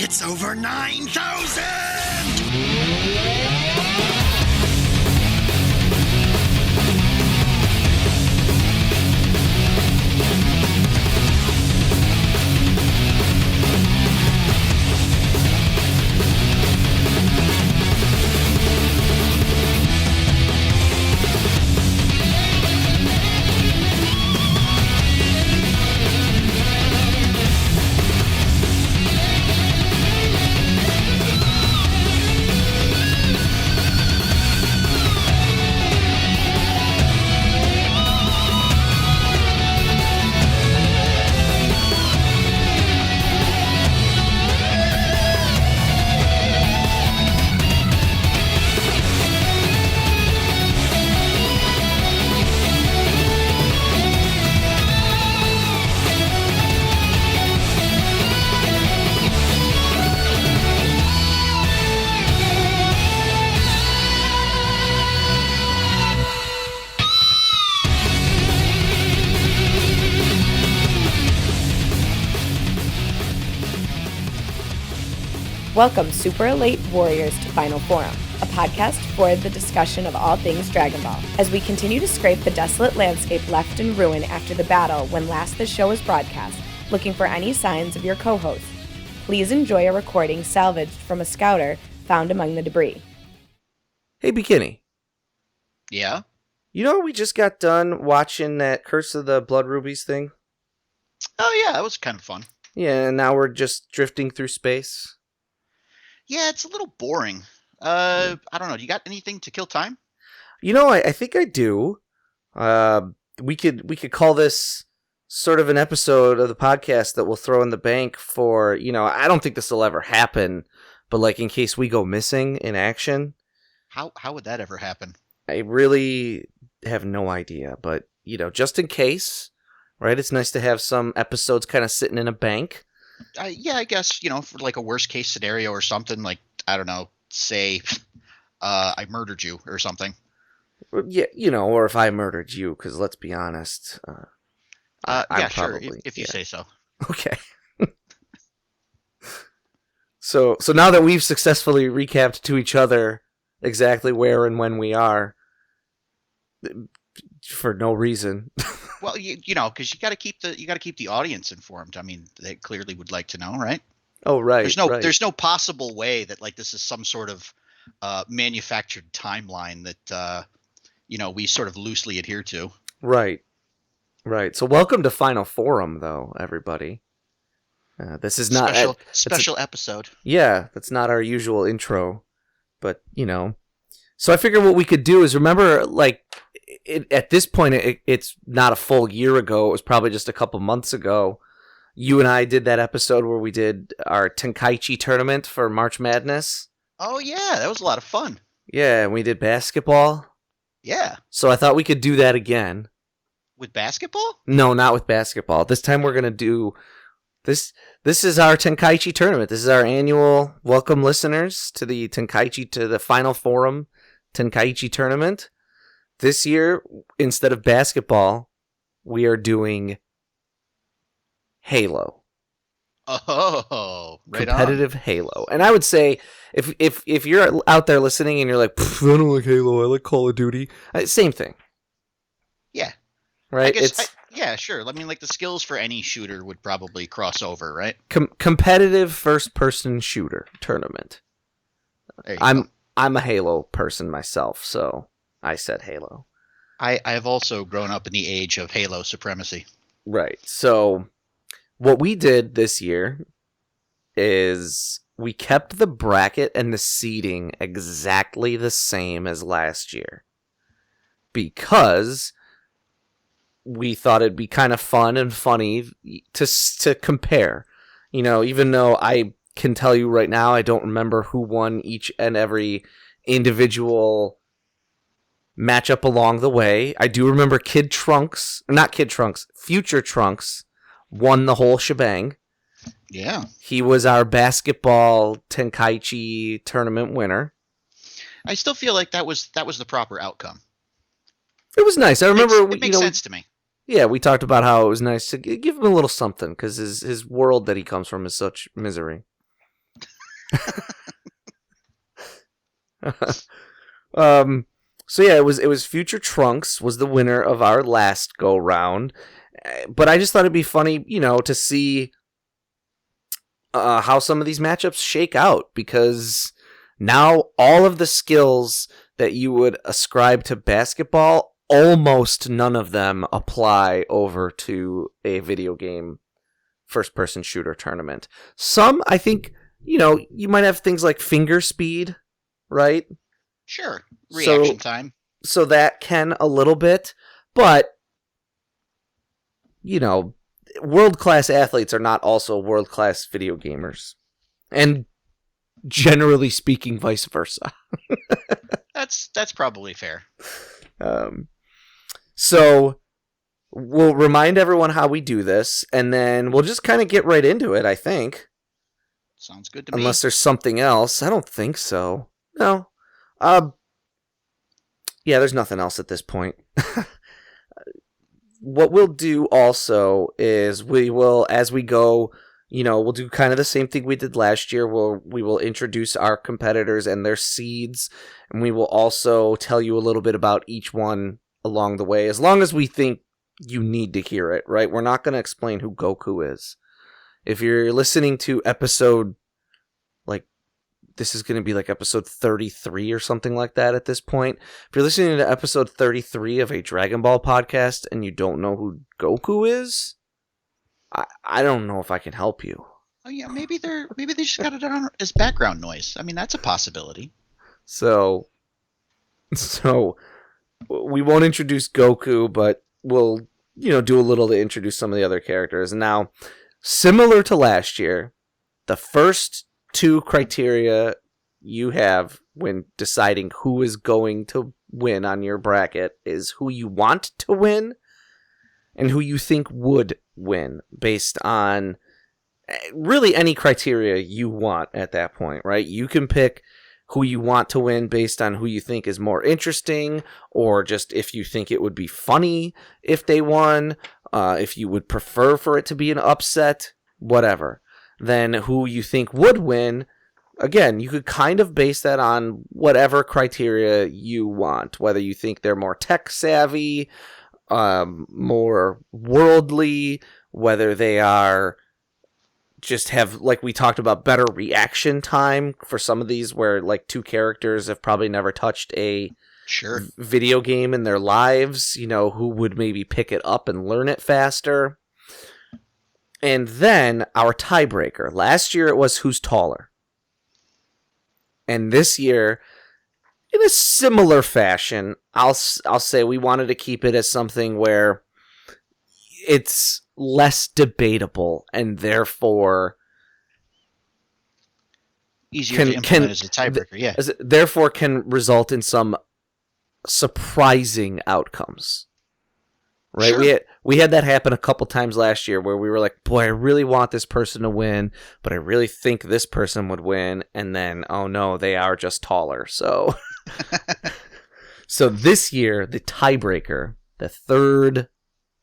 It's over 9,000! Welcome, Super Elite Warriors, to Final Forum, a podcast for the discussion of all things Dragon Ball. As we continue to scrape the desolate landscape left in ruin after the battle when last the show was broadcast, looking for any signs of your co-hosts. Please enjoy a recording salvaged from a scouter found among the debris. Hey, Bekinney. Yeah? You know, we just got done watching that Curse of the Blood Rubies thing. Oh, yeah, that was kind of fun. Yeah, and now we're just drifting through space. Yeah, it's a little boring. I don't know. Do you got anything to kill time? You know, I think I do. We could call this sort of an episode of the podcast that we'll throw in the bank for, you know, I don't think this will ever happen, but like in case we go missing in action. How would that ever happen? I really have no idea, but, you know, just in case, right? It's nice to have some episodes kind of sitting in a bank. Yeah, I guess, you know, for like a worst case scenario or something, like, I don't know, say, I murdered you or something. Yeah, you know, or if I murdered you, because let's be honest. Yeah, sure, if you say so. Okay. So now that we've successfully recapped to each other exactly where and when we are, for no reason. Well, you know, because you got to keep the audience informed. I mean, they clearly would like to know, right? Oh, right. There's no possible way that like this is some sort of manufactured timeline that you know, we sort of loosely adhere to. Right. So welcome to Final Forum, though, everybody. This is not special episode. Yeah, that's not our usual intro, but you know. So I figured what we could do is remember, like, at this point, it's not a full year ago. It was probably just a couple months ago. You and I did that episode where we did our Tenkaichi tournament for March Madness. Oh, yeah. That was a lot of fun. Yeah, and we did basketball. Yeah. So I thought we could do that again. With basketball? No, not with basketball. This time we're going to do... This is our Tenkaichi tournament. This is our annual welcome listeners to the Final Forum Tenkaichi tournament. This year, instead of basketball, we are doing Halo. Oh, right competitive on. Halo. And I would say, if you're out there listening and you're like, I don't like Halo, I like Call of Duty, same thing. Yeah. Right? Yeah, sure. I mean, like, the skills for any shooter would probably cross over, right? Competitive first-person shooter tournament. I'm a Halo person myself, so I said Halo. I have also grown up in the age of Halo supremacy. Right. So what we did this year is we kept the bracket and the seeding exactly the same as last year. Because we thought it'd be kind of fun and funny to compare. You know, even though I can tell you right now I don't remember who won each and every individual matchup along the way. I do remember Future Trunks won the whole shebang. Yeah. He was our basketball Tenkaichi tournament winner. I still feel like that was the proper outcome. It was nice. I remember it makes sense to me. Yeah, we talked about how it was nice to give him a little something because his world that he comes from is such misery. So yeah, it was Future Trunks was the winner of our last go round, but I just thought it'd be funny, to see how some of these matchups shake out, because now all of the skills that you would ascribe to basketball, almost none of them apply over to a video game first-person shooter tournament. Some, I think, you might have things like finger speed, right? Sure. Reaction time. So that can a little bit, but, world-class athletes are not also world-class video gamers. And generally speaking, vice versa. That's probably fair. So we'll remind everyone how we do this, and then we'll just kind of get right into it, I think. Sounds good to me. Unless there's something else. I don't think so. No. Yeah, there's nothing else at this point. What we'll do also is we will, as we go, we'll do kind of the same thing we did last year. We will introduce our competitors and their seeds, and we will also tell you a little bit about each one along the way, as long as we think you need to hear it, right? We're not going to explain who Goku is. If you're listening to episode, this is going to be like episode 33 or something like that at this point. If you're listening to episode 33 of a Dragon Ball podcast and you don't know who Goku is, I don't know if I can help you. Oh yeah, maybe they just got it on as background noise. I mean, that's a possibility. So we won't introduce Goku, but we'll, do a little to introduce some of the other characters. Now, similar to last year, the first two criteria you have when deciding who is going to win on your bracket is who you want to win and who you think would win, based on really any criteria you want at that point, right? You can pick who you want to win based on who you think is more interesting, or just if you think it would be funny if they won, if you would prefer for it to be an upset, whatever. Then who you think would win, again, you could kind of base that on whatever criteria you want, whether you think they're more tech savvy, more worldly, whether they are just have, like we talked about, better reaction time for some of these where two characters have probably never touched a video game in their lives, who would maybe pick it up and learn it faster. And then our tiebreaker. Last year it was who's taller. And this year, in a similar fashion, I'll say we wanted to keep it as something where it's less debatable and therefore easier to implement as a tiebreaker. Yeah. Therefore can result in some surprising outcomes. Right, sure. We had that happen a couple times last year where we were like, boy, I really want this person to win, but I really think this person would win, and then, oh no, they are just taller. So, so this year, the tiebreaker, the third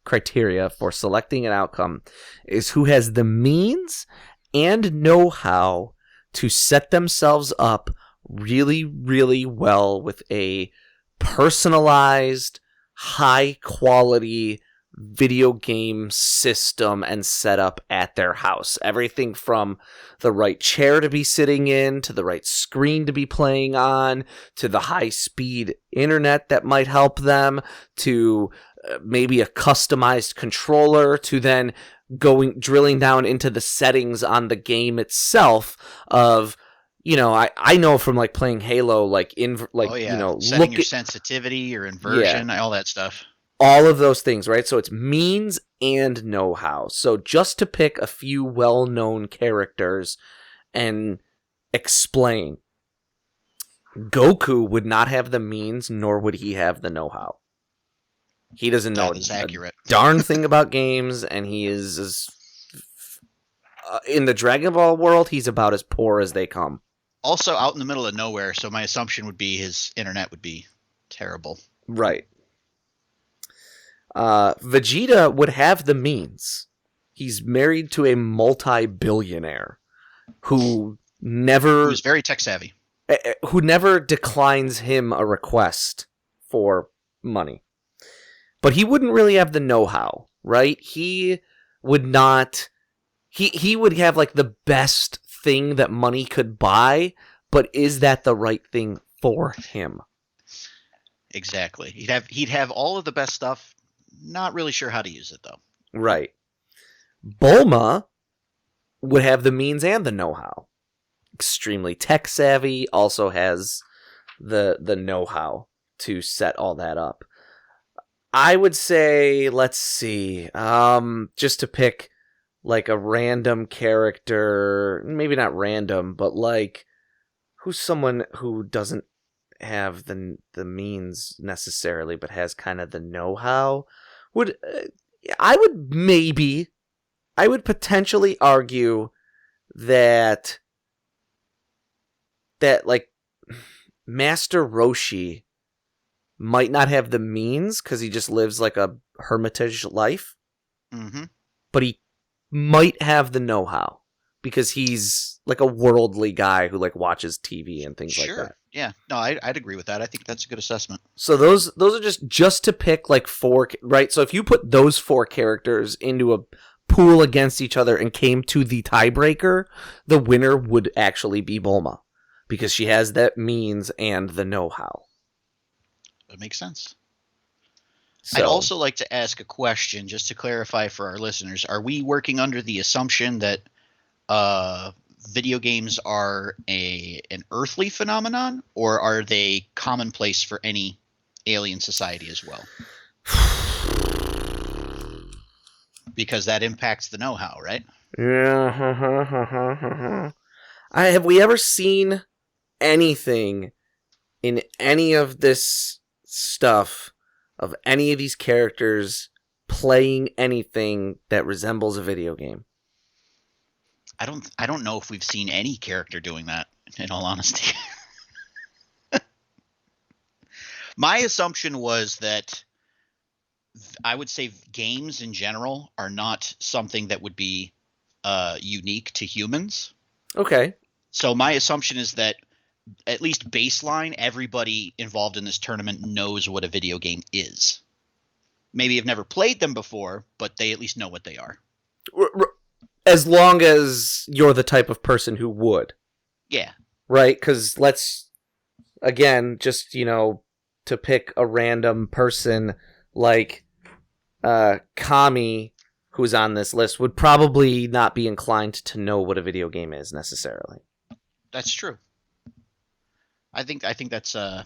criteria for selecting an outcome, is who has the means and know-how to set themselves up really, really well with a personalized, high-quality video game system and setup at their house. Everything from the right chair to be sitting in, to the right screen to be playing on, to the high-speed internet that might help them, to maybe a customized controller, to then drilling down into the settings on the game itself of, I know from playing Halo, setting your sensitivity, your inversion, all that stuff. All of those things, right? So it's means and know-how. So just to pick a few well-known characters and explain, Goku would not have the means, nor would he have the know-how. He doesn't know a darn thing about games, and he is in the Dragon Ball world, he's about as poor as they come. Also out in the middle of nowhere, so my assumption would be his internet would be terrible. Right. Vegeta would have the means. He's married to a multi-billionaire who never Who's very tech savvy. who never declines him a request for money. But he wouldn't really have the know-how, right? He would not... He would have, like, the best thing that money could buy, but is that the right thing for him? Exactly. He'd have all of the best stuff, not really sure how to use it, though. Right. Bulma would have the means and the know-how. Extremely tech-savvy, also has the know-how to set all that up. I would say, let's see, just to pick like a random character, maybe not random, but like who's someone who doesn't have the means necessarily, but has kind of the know-how. I would potentially argue that like Master Roshi might not have the means because he just lives like a hermitage life, but he might have the know-how because he's like a worldly guy who like watches TV and things like that. Yeah, no, I'd agree with that. I think that's a good assessment. So those are just to pick like 4, right? So if you put those 4 characters into a pool against each other and came to the tiebreaker, the winner would actually be Bulma because she has that means and the know-how. That makes sense. So, I'd also like to ask a question just to clarify for our listeners. Are we working under the assumption that video games are an earthly phenomenon, or are they commonplace for any alien society as well? Because that impacts the know-how, right? Yeah. Have we ever seen anything in any of this stuff of any of these characters playing anything that resembles a video game? I don't know if we've seen any character doing that, in all honesty. My assumption was that I would say games in general are not something that would be unique to humans. Okay. So my assumption is that at least baseline, everybody involved in this tournament knows what a video game is. Maybe have never played them before, but they at least know what they are. As long as you're the type of person who would. Yeah. Right? Because let's, again, just, to pick a random person like Kami, who's on this list, would probably not be inclined to know what a video game is necessarily. That's true. I think that's that's a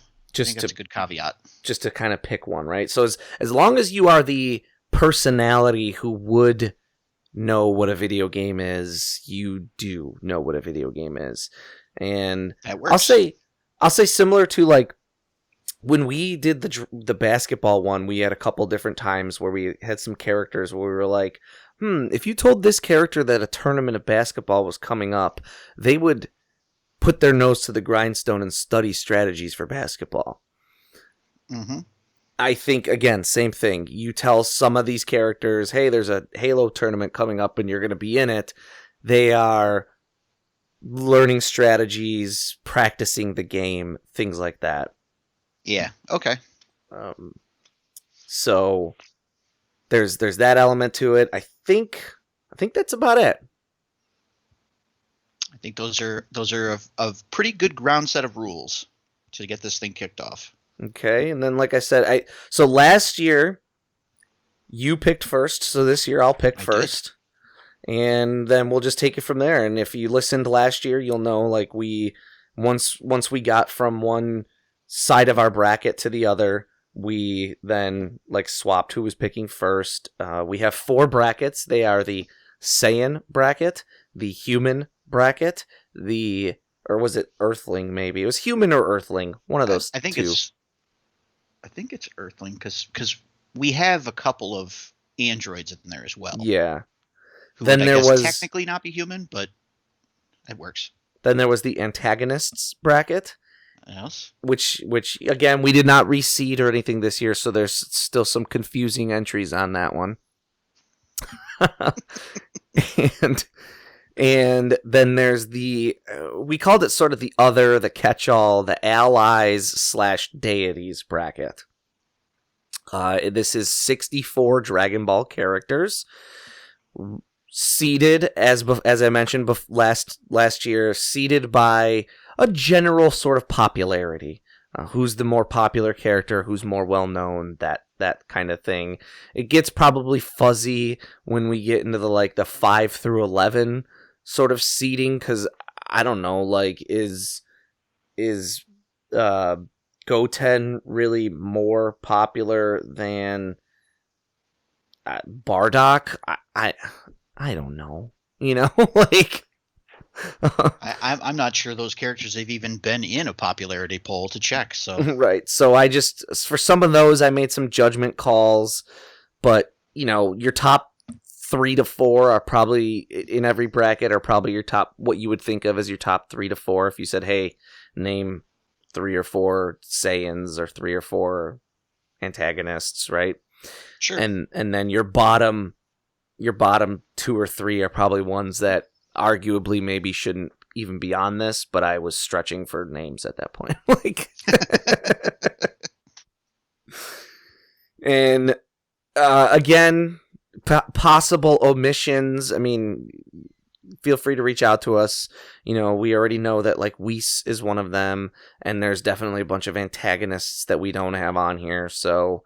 good caveat. Just to kind of pick one, right? So as long as you are the personality who would know what a video game is, you do know what a video game is. And that works. I'll say similar to like when we did the basketball one, we had a couple different times where we had some characters where we were like, if you told this character that a tournament of basketball was coming up, they would put their nose to the grindstone and study strategies for basketball. Mm-hmm. I think, again, same thing. You tell some of these characters, hey, there's a Halo tournament coming up and you're going to be in it. They are learning strategies, practicing the game, things like that. Yeah, okay. So there's that element to it. I think that's about it. I think those are a pretty good ground set of rules to get this thing kicked off. Okay, and then like I said, so last year you picked first, so this year I'll pick first. And then we'll just take it from there. And if you listened last year, you'll know like once we got from one side of our bracket to the other, we then like swapped who was picking first. We have 4 brackets. They are the Saiyan bracket, the human bracket, or was it Earthling maybe? It was human or Earthling, one of those I think two. I think it's Earthling because we have a couple of androids in there as well. Yeah. Who then would, there was technically not be human, but it works. Then there was the antagonists bracket. Yes. Which again, we did not reseed or anything this year, so there's still some confusing entries on that one. And then there's the, we called it sort of the other, the catch-all, the allies/deities bracket. This is 64 Dragon Ball characters, seeded, as I mentioned last year, seeded by a general sort of popularity. Who's the more popular character, who's more well-known, that kind of thing. It gets probably fuzzy when we get into the 5 through 11 sort of seeding, because I don't know, is Goten really more popular than Bardock? I don't know. I'm not sure those characters have even been in a popularity poll to check. So right. So for some of those, I made some judgment calls, but your top 3 to 4 are probably in every bracket are probably your top, what you would think of as your top 3 to 4. If you said, hey, name 3 or 4 Saiyans or 3 or 4 antagonists, right? Sure. And then your bottom 2 or 3 are probably ones that arguably maybe shouldn't even be on this, but I was stretching for names at that point. And again, possible omissions. I mean, feel free to reach out to us. We already know that Whis is one of them, and there's definitely a bunch of antagonists that we don't have on here. So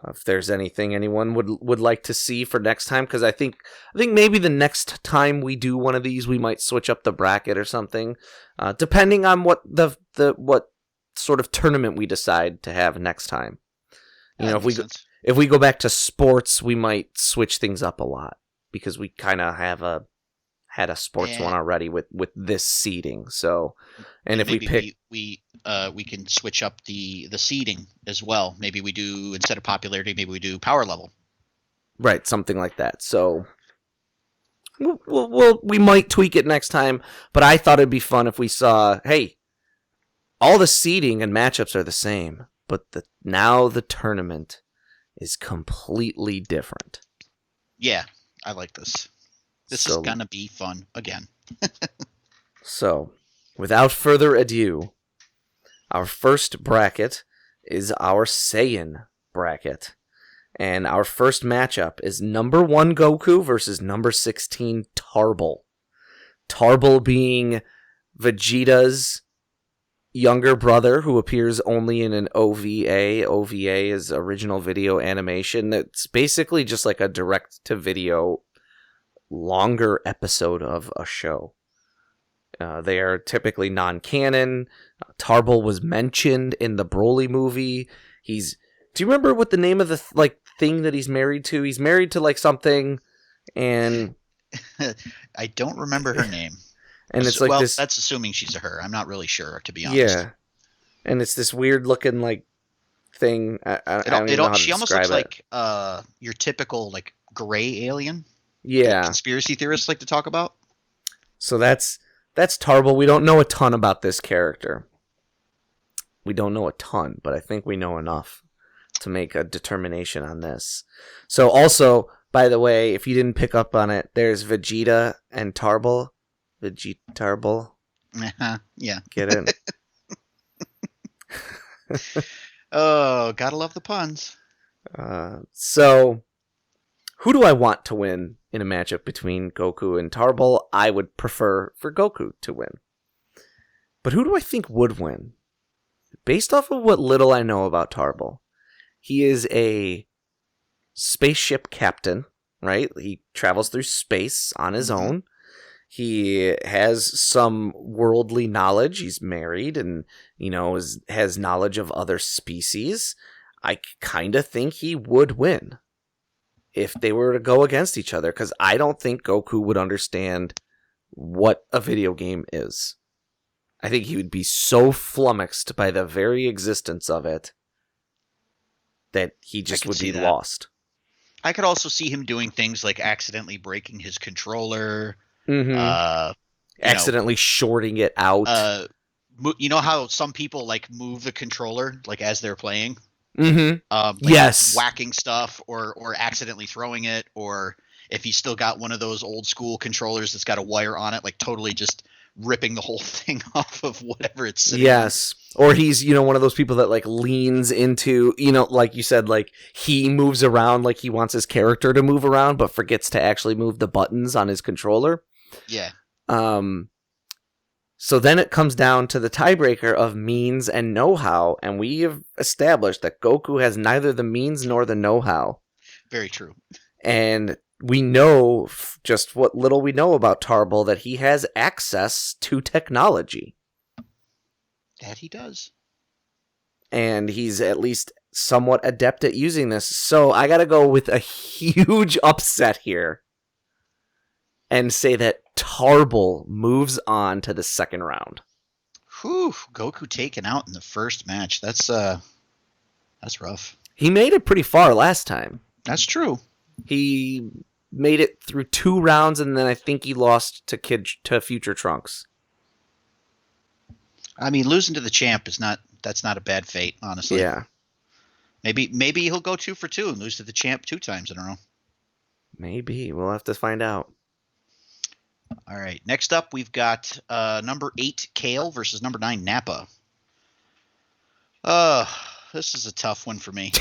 if there's anything anyone would like to see for next time, because I think maybe the next time we do one of these, we might switch up the bracket or something, depending on what what sort of tournament we decide to have next time. If we go back to sports, we might switch things up a lot, because we kind of had a sports one already with this seeding. So, and if we pick, we can switch up the seeding as well. Maybe we do, instead of popularity, maybe we do power level. Right, something like that. So we might tweak it next time, but I thought it'd be fun if we saw, hey, all the seeding and matchups are the same, but now the tournament is completely different. Yeah, I like this. This is gonna be fun again. So, without further ado, our first bracket is our Saiyan bracket. And our first matchup is number 1 Goku versus number 16 Tarble. Tarble being Vegeta's younger brother, who appears only in an OVA. OVA is original video animation. That's basically just like a direct-to-video longer episode of a show. They are typically non-canon. Tarble was mentioned in the Broly movie. Do you remember what the name of the thing that he's married to? He's married to something, and I don't remember her name. And it's this. That's assuming she's a her. I'm not really sure, to be honest. Yeah, and it's this weird looking thing. I don't even know how to she almost describe looks it. like your typical gray alien. Yeah, conspiracy theorists like to talk about. So that's Tarble. We don't know a ton about this character. We don't know a ton, but I think we know enough to make a determination on this. So also, by the way, if you didn't pick up on it, there's Vegeta and Tarble. Vegeta Tarble. Yeah. Get it? Oh, gotta love the puns. So, who do I want to win in a matchup between Goku and Tarble? I would prefer for Goku to win. But who do I think would win? Based off of what little I know about Tarble, he is a spaceship captain, right? He travels through space on his own. He has some worldly knowledge. He's married and, has knowledge of other species. I kind of think he would win if they were to go against each other, because I don't think Goku would understand what a video game is. I think he would be so flummoxed by the very existence of it that he just would be lost. I could also see him doing things like accidentally breaking his controller. Accidentally shorting it out. You know how some people move the controller as they're playing? Yes. Whacking stuff or accidentally throwing it, or if he's still got one of those old school controllers that's got a wire on it, like totally just ripping the whole thing off of whatever it's sitting Yes. Or he's, one of those people that like leans into, like you said, like he moves around like he wants his character to move around, but forgets to actually move the buttons on his controller. Yeah. So then it comes down to the tiebreaker of means and know-how, and we have established that Goku has neither the means nor the know-how. Very true. And we know, just what little we know about Tarble, that he has access to technology. That he does. And he's at least somewhat adept at using this. So I gotta go with a huge upset here and say that Tarble moves on to the second round. Whew, Goku taken out in the first match. That's rough. He made it pretty far last time. That's true. He made it through 2 rounds, and then I think he lost to Future Trunks. I mean, losing to the champ that's not a bad fate, honestly. Yeah. Maybe he'll go 2 for 2 and lose to the champ 2 times in a row. Maybe. We'll have to find out. All right. Next up, we've got number 8 Kale versus number 9 Nappa. This is a tough one for me.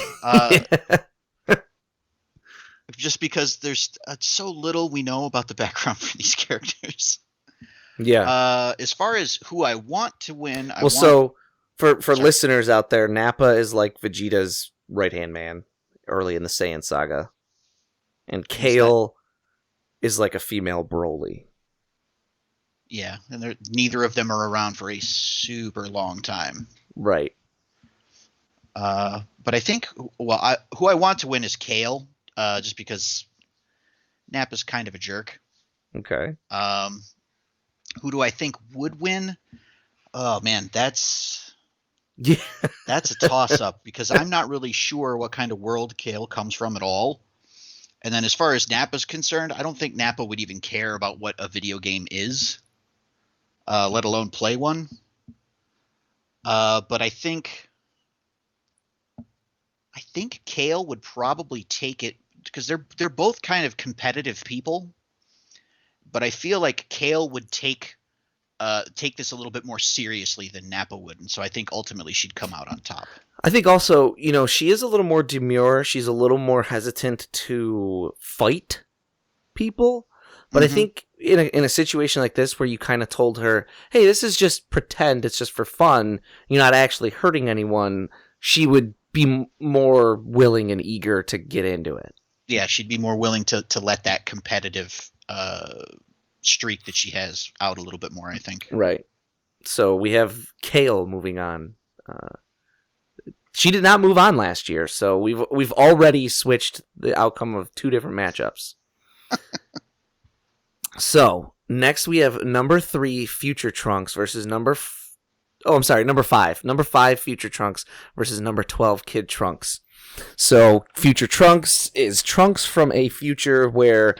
Just because there's so little we know about the background for these characters. Yeah. As far as who I want to win, so for listeners out there, Nappa is like Vegeta's right-hand man early in the Saiyan saga. And Kale is like a female Broly. Yeah, and neither of them are around for a super long time. Right. But I think, who I want to win is Kale, just because Nappa's kind of a jerk. Okay. Who do I think would win? Oh man, that's a toss-up because I'm not really sure what kind of world Kale comes from at all. And then as far as Nappa's concerned, I don't think Nappa would even care about what a video game is, let alone play one. But I think Kale would probably take it because they're both kind of competitive people. But I feel like Kale would take this a little bit more seriously than Nappa would, and so I think ultimately she'd come out on top. I think also, she is a little more demure. She's a little more hesitant to fight people. But I think in a situation like this where you kind of told her, hey, this is just pretend, it's just for fun, you're not actually hurting anyone, she would be more willing and eager to get into it. Yeah, she'd be more willing to let that competitive streak that she has out a little bit more, I think. Right. So we have Kale moving on. She did not move on last year, so we've already switched the outcome of 2 different matchups. So next we have number 3 Future Trunks versus number 5. Number 5 Future Trunks versus number 12 Kid Trunks. So Future Trunks is Trunks from a future where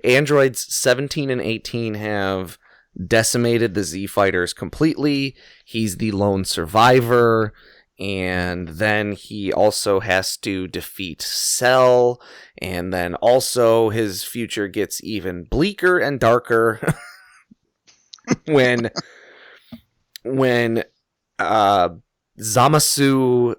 androids 17 and 18 have decimated the Z Fighters completely. He's the lone survivor, and then he also has to defeat Cell, and then also his future gets even bleaker and darker when Zamasu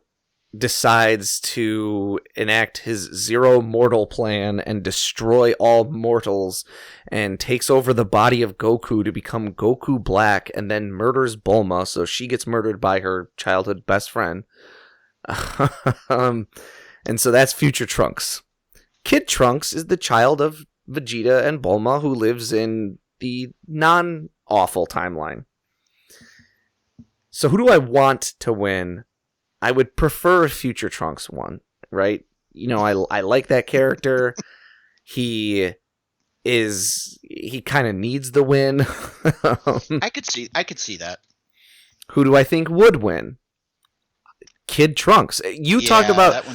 decides to enact his zero mortal plan and destroy all mortals and takes over the body of Goku to become Goku Black and then murders Bulma, so she gets murdered by her childhood best friend. And so that's Future Trunks. Kid Trunks is the child of Vegeta and Bulma who lives in the non-awful timeline. So who do I want to win? I would prefer Future Trunks one, right? I like that character. He kind of needs the win. I could see that. Who do I think would win? Kid Trunks. You talked about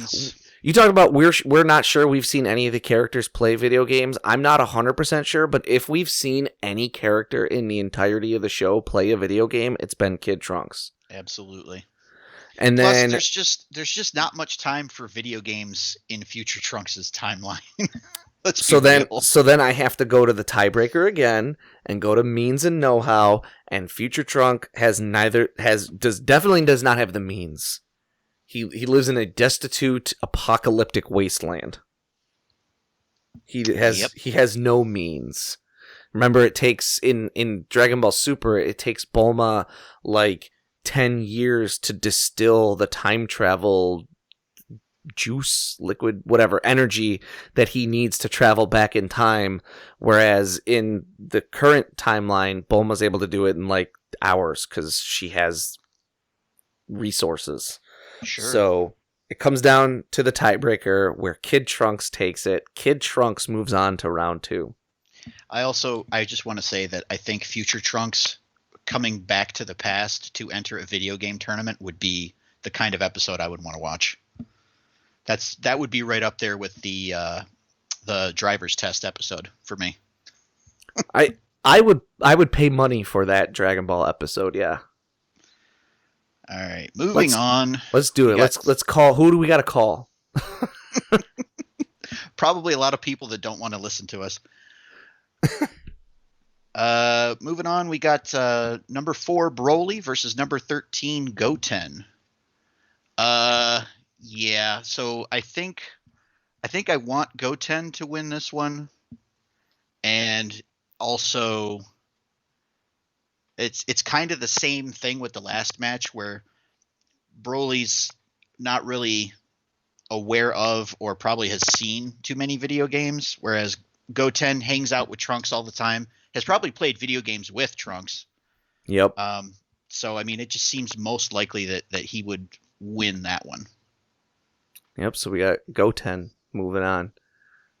we're not sure we've seen any of the characters play video games. I'm not 100% sure, but if we've seen any character in the entirety of the show play a video game, it's been Kid Trunks. Absolutely. And then there's just not much time for video games in Future Trunks' timeline. Let's So be then, real. so then I have to go to the tiebreaker again and go to means and know-how. And Future Trunk definitely does not have the means. He lives in a destitute, apocalyptic wasteland. He has no means. Remember, it takes in Dragon Ball Super, it takes Bulma like 10 years to distill the time travel juice, liquid, whatever, energy that he needs to travel back in time, whereas in the current timeline, Bulma's able to do it in like hours because she has resources. Sure. So it comes down to the tiebreaker where Kid Trunks takes it. Kid Trunks moves on to round 2. I just want to say that I think Future Trunks coming back to the past to enter a video game tournament would be the kind of episode I would want to watch. That would be right up there with the driver's test episode for me. I would pay money for that Dragon Ball episode, yeah. All right, moving on. Let's do it. Let's call. Who do we got to call? Probably a lot of people that don't want to listen to us. Moving on, we got number 4 Broly versus number 13 Goten. Yeah, so I think I want Goten to win this one, and also it's kind of the same thing with the last match where Broly's not really aware of or probably has seen too many video games, whereas Goten hangs out with Trunks all the time, has probably played video games with Trunks. Yep. So I mean, it just seems most likely that he would win that one. Yep, so we got Goten moving on.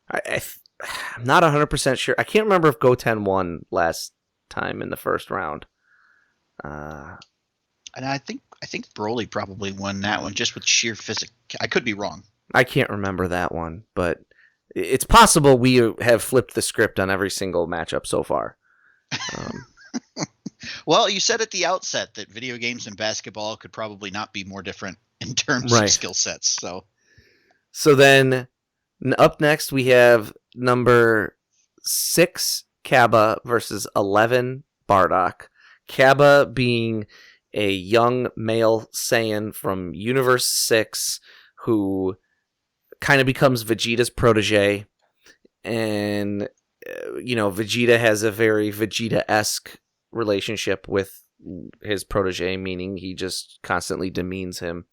I'm not 100% sure. I can't remember if Goten won last time in the first round. And I think Broly probably won that one just with sheer physics. I could be wrong. I can't remember that one, but it's possible we have flipped the script on every single matchup so far. Well, you said at the outset that video games and basketball could probably not be more different in terms of skill sets. So then up next we have number 6 Cabba versus 11 Bardock. Cabba being a young male Saiyan from Universe 6 who kind of becomes Vegeta's protege. And, Vegeta has a very Vegeta-esque relationship with his protege, meaning he just constantly demeans him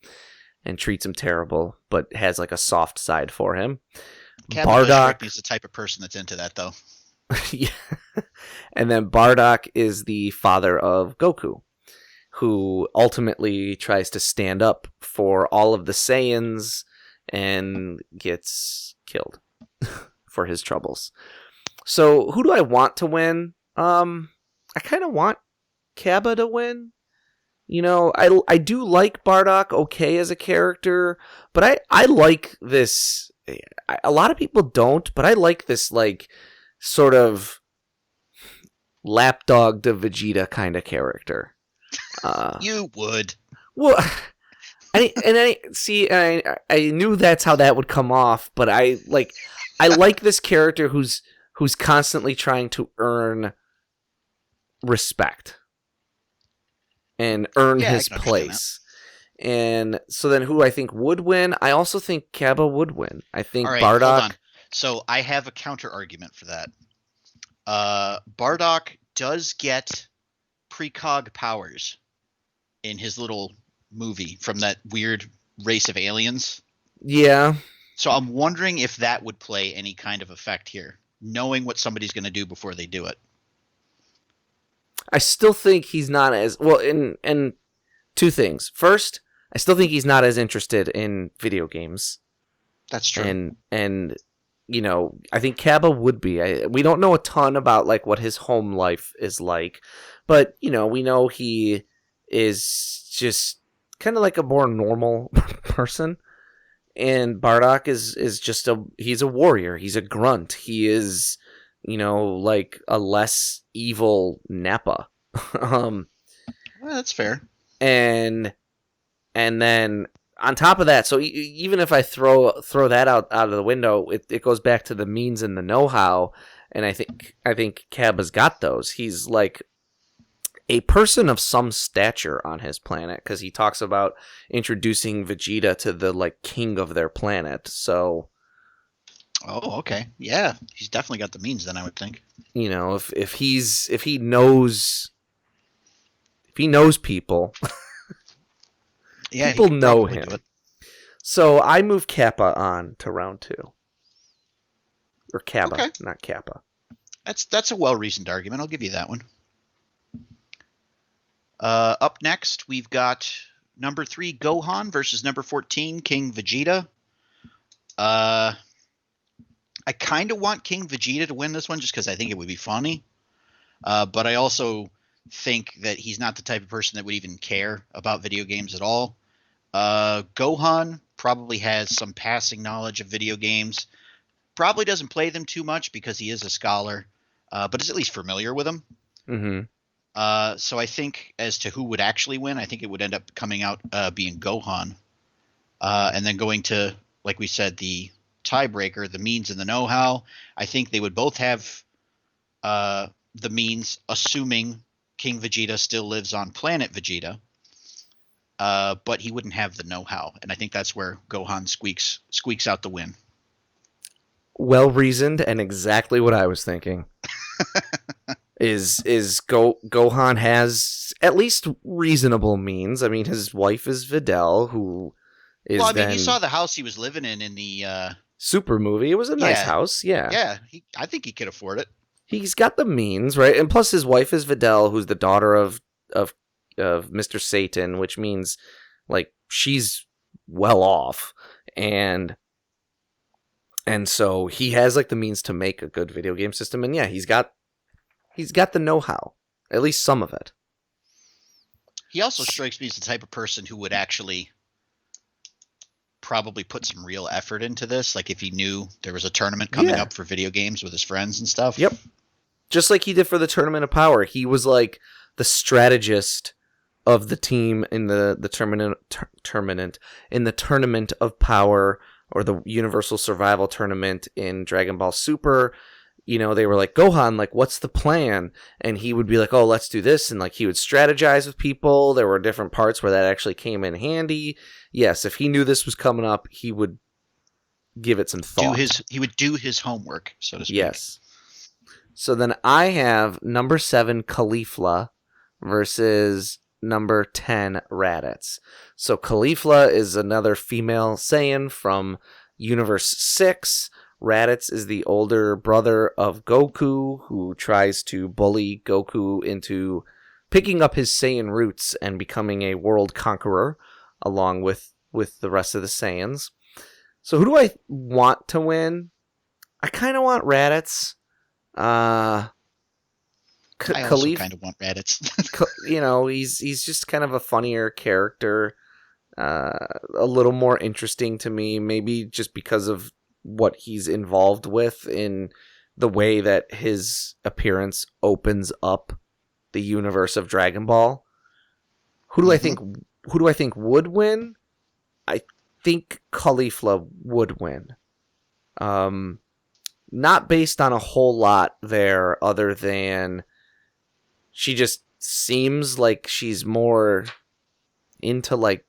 and treats him terrible, but has like a soft side for him. Bardock is the type of person that's into that, though. Yeah. And then Bardock is the father of Goku, who ultimately tries to stand up for all of the Saiyans and gets killed for his troubles. So who do I want to win? I kind of want Cabba to win. I do like Bardock okay as a character, but I like this. A lot of people don't, but I like this like sort of lapdog to Vegeta kind of character. You would. Well, I knew that's how that would come off, but I like this character who's constantly trying to earn respect and earn his place. And so then who I think would win? I also think Cabba would win. I think All right, Bardock. Hold on. So I have a counter argument for that. Bardock does get precog powers in his little movie from that weird race of aliens. Yeah. So I'm wondering if that would play any kind of effect here, knowing what somebody's going to do before they do it. I still think he's not as well in two things. First, I still think he's not as interested in video games. That's true. And I think Cabba would be. We don't know a ton about like what his home life is like, but we know he is just kind of like a more normal person. And Bardock is just he's a warrior. He's a grunt. He is like a less evil Nappa. Well, that's fair. And then on top of that, so even if I throw that out of the window, it goes back to the means and the know-how, and I think Cabba's got those. He's like a person of some stature on his planet, because he talks about introducing Vegeta to the like king of their planet. So, oh, okay, yeah, he's definitely got the means. Then I would think, if he knows people, yeah, people know him. So I move Kappa on to round 2, or Cabba, okay. Not Kappa. That's a well-reasoned argument. I'll give you that one. Up next, we've got number 3, Gohan versus number 14, King Vegeta. I kind of want King Vegeta to win this one just because I think it would be funny. But I also think that he's not the type of person that would even care about video games at all. Gohan probably has some passing knowledge of video games. Probably doesn't play them too much because he is a scholar, but is at least familiar with them. Mm-hmm. So I think as to who would actually win, I think it would end up coming out being Gohan. And then going to, like we said, the tiebreaker, the means and the know-how. I think they would both have the means, assuming King Vegeta still lives on planet Vegeta. But he wouldn't have the know-how. And I think that's where Gohan squeaks out the win. Well reasoned, and exactly what I was thinking. Gohan has at least reasonable means. I mean, his wife is Videl, who is you saw the house he was living in the Super movie. It was a nice house, yeah. Yeah, I think he could afford it. He's got the means, right? And plus his wife is Videl, who's the daughter of Mr. Satan, which means like she's well off, and so he has like the means to make a good video game system, and yeah, he's got the know-how, at least some of it. He also strikes me as the type of person who would actually probably put some real effort into this, like if he knew there was a tournament coming up for video games with his friends and stuff. Yep. Just like he did for the Tournament of Power. He was like the strategist of the team in the Tournament of Power, or the Universal Survival Tournament in Dragon Ball Super. They were like, Gohan, like, what's the plan? And he would be like, oh, let's do this. And like, he would strategize with people. There were different parts where that actually came in handy. Yes, if he knew this was coming up, he would give it some thought. He would do his homework, so to speak. Yes. So then I have number 7, Caulifla, versus number 10, Raditz. So Caulifla is another female Saiyan from Universe 6. Raditz is the older brother of Goku, who tries to bully Goku into picking up his Saiyan roots and becoming a world conqueror, along with the rest of the Saiyans. So who do I want to win? I kind of want Raditz. I also kind of want Raditz. He's just kind of a funnier character, a little more interesting to me, maybe just because of what he's involved with in the way that his appearance opens up the universe of Dragon Ball. Who do I think would win? I think Caulifla would win. Not based on a whole lot there, other than she just seems like she's more into like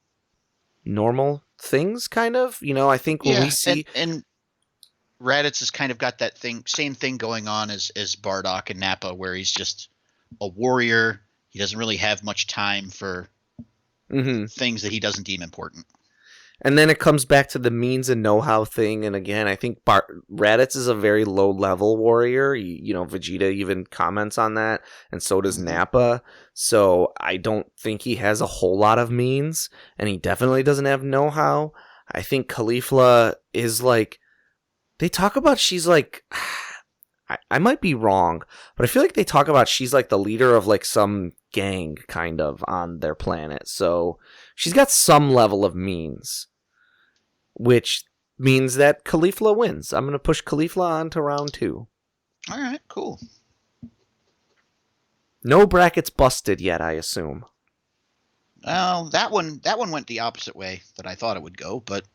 normal things, kind of. I think when we see and Raditz has kind of got that same thing going on as Bardock and Nappa, where he's just a warrior. He doesn't really have much time for things that he doesn't deem important. And then it comes back to the means and know-how thing. And again, I think Raditz is a very low-level warrior. Vegeta even comments on that, and so does Nappa. So I don't think he has a whole lot of means, and he definitely doesn't have know-how. I think Caulifla is like, they talk about she's like, I might be wrong, but I feel like they talk about she's like the leader of like some gang kind of on their planet. So she's got some level of means, which means that Caulifla wins. I'm going to push Caulifla on to round 2. All right, cool. No brackets busted yet, I assume. Well, that one went the opposite way that I thought it would go, but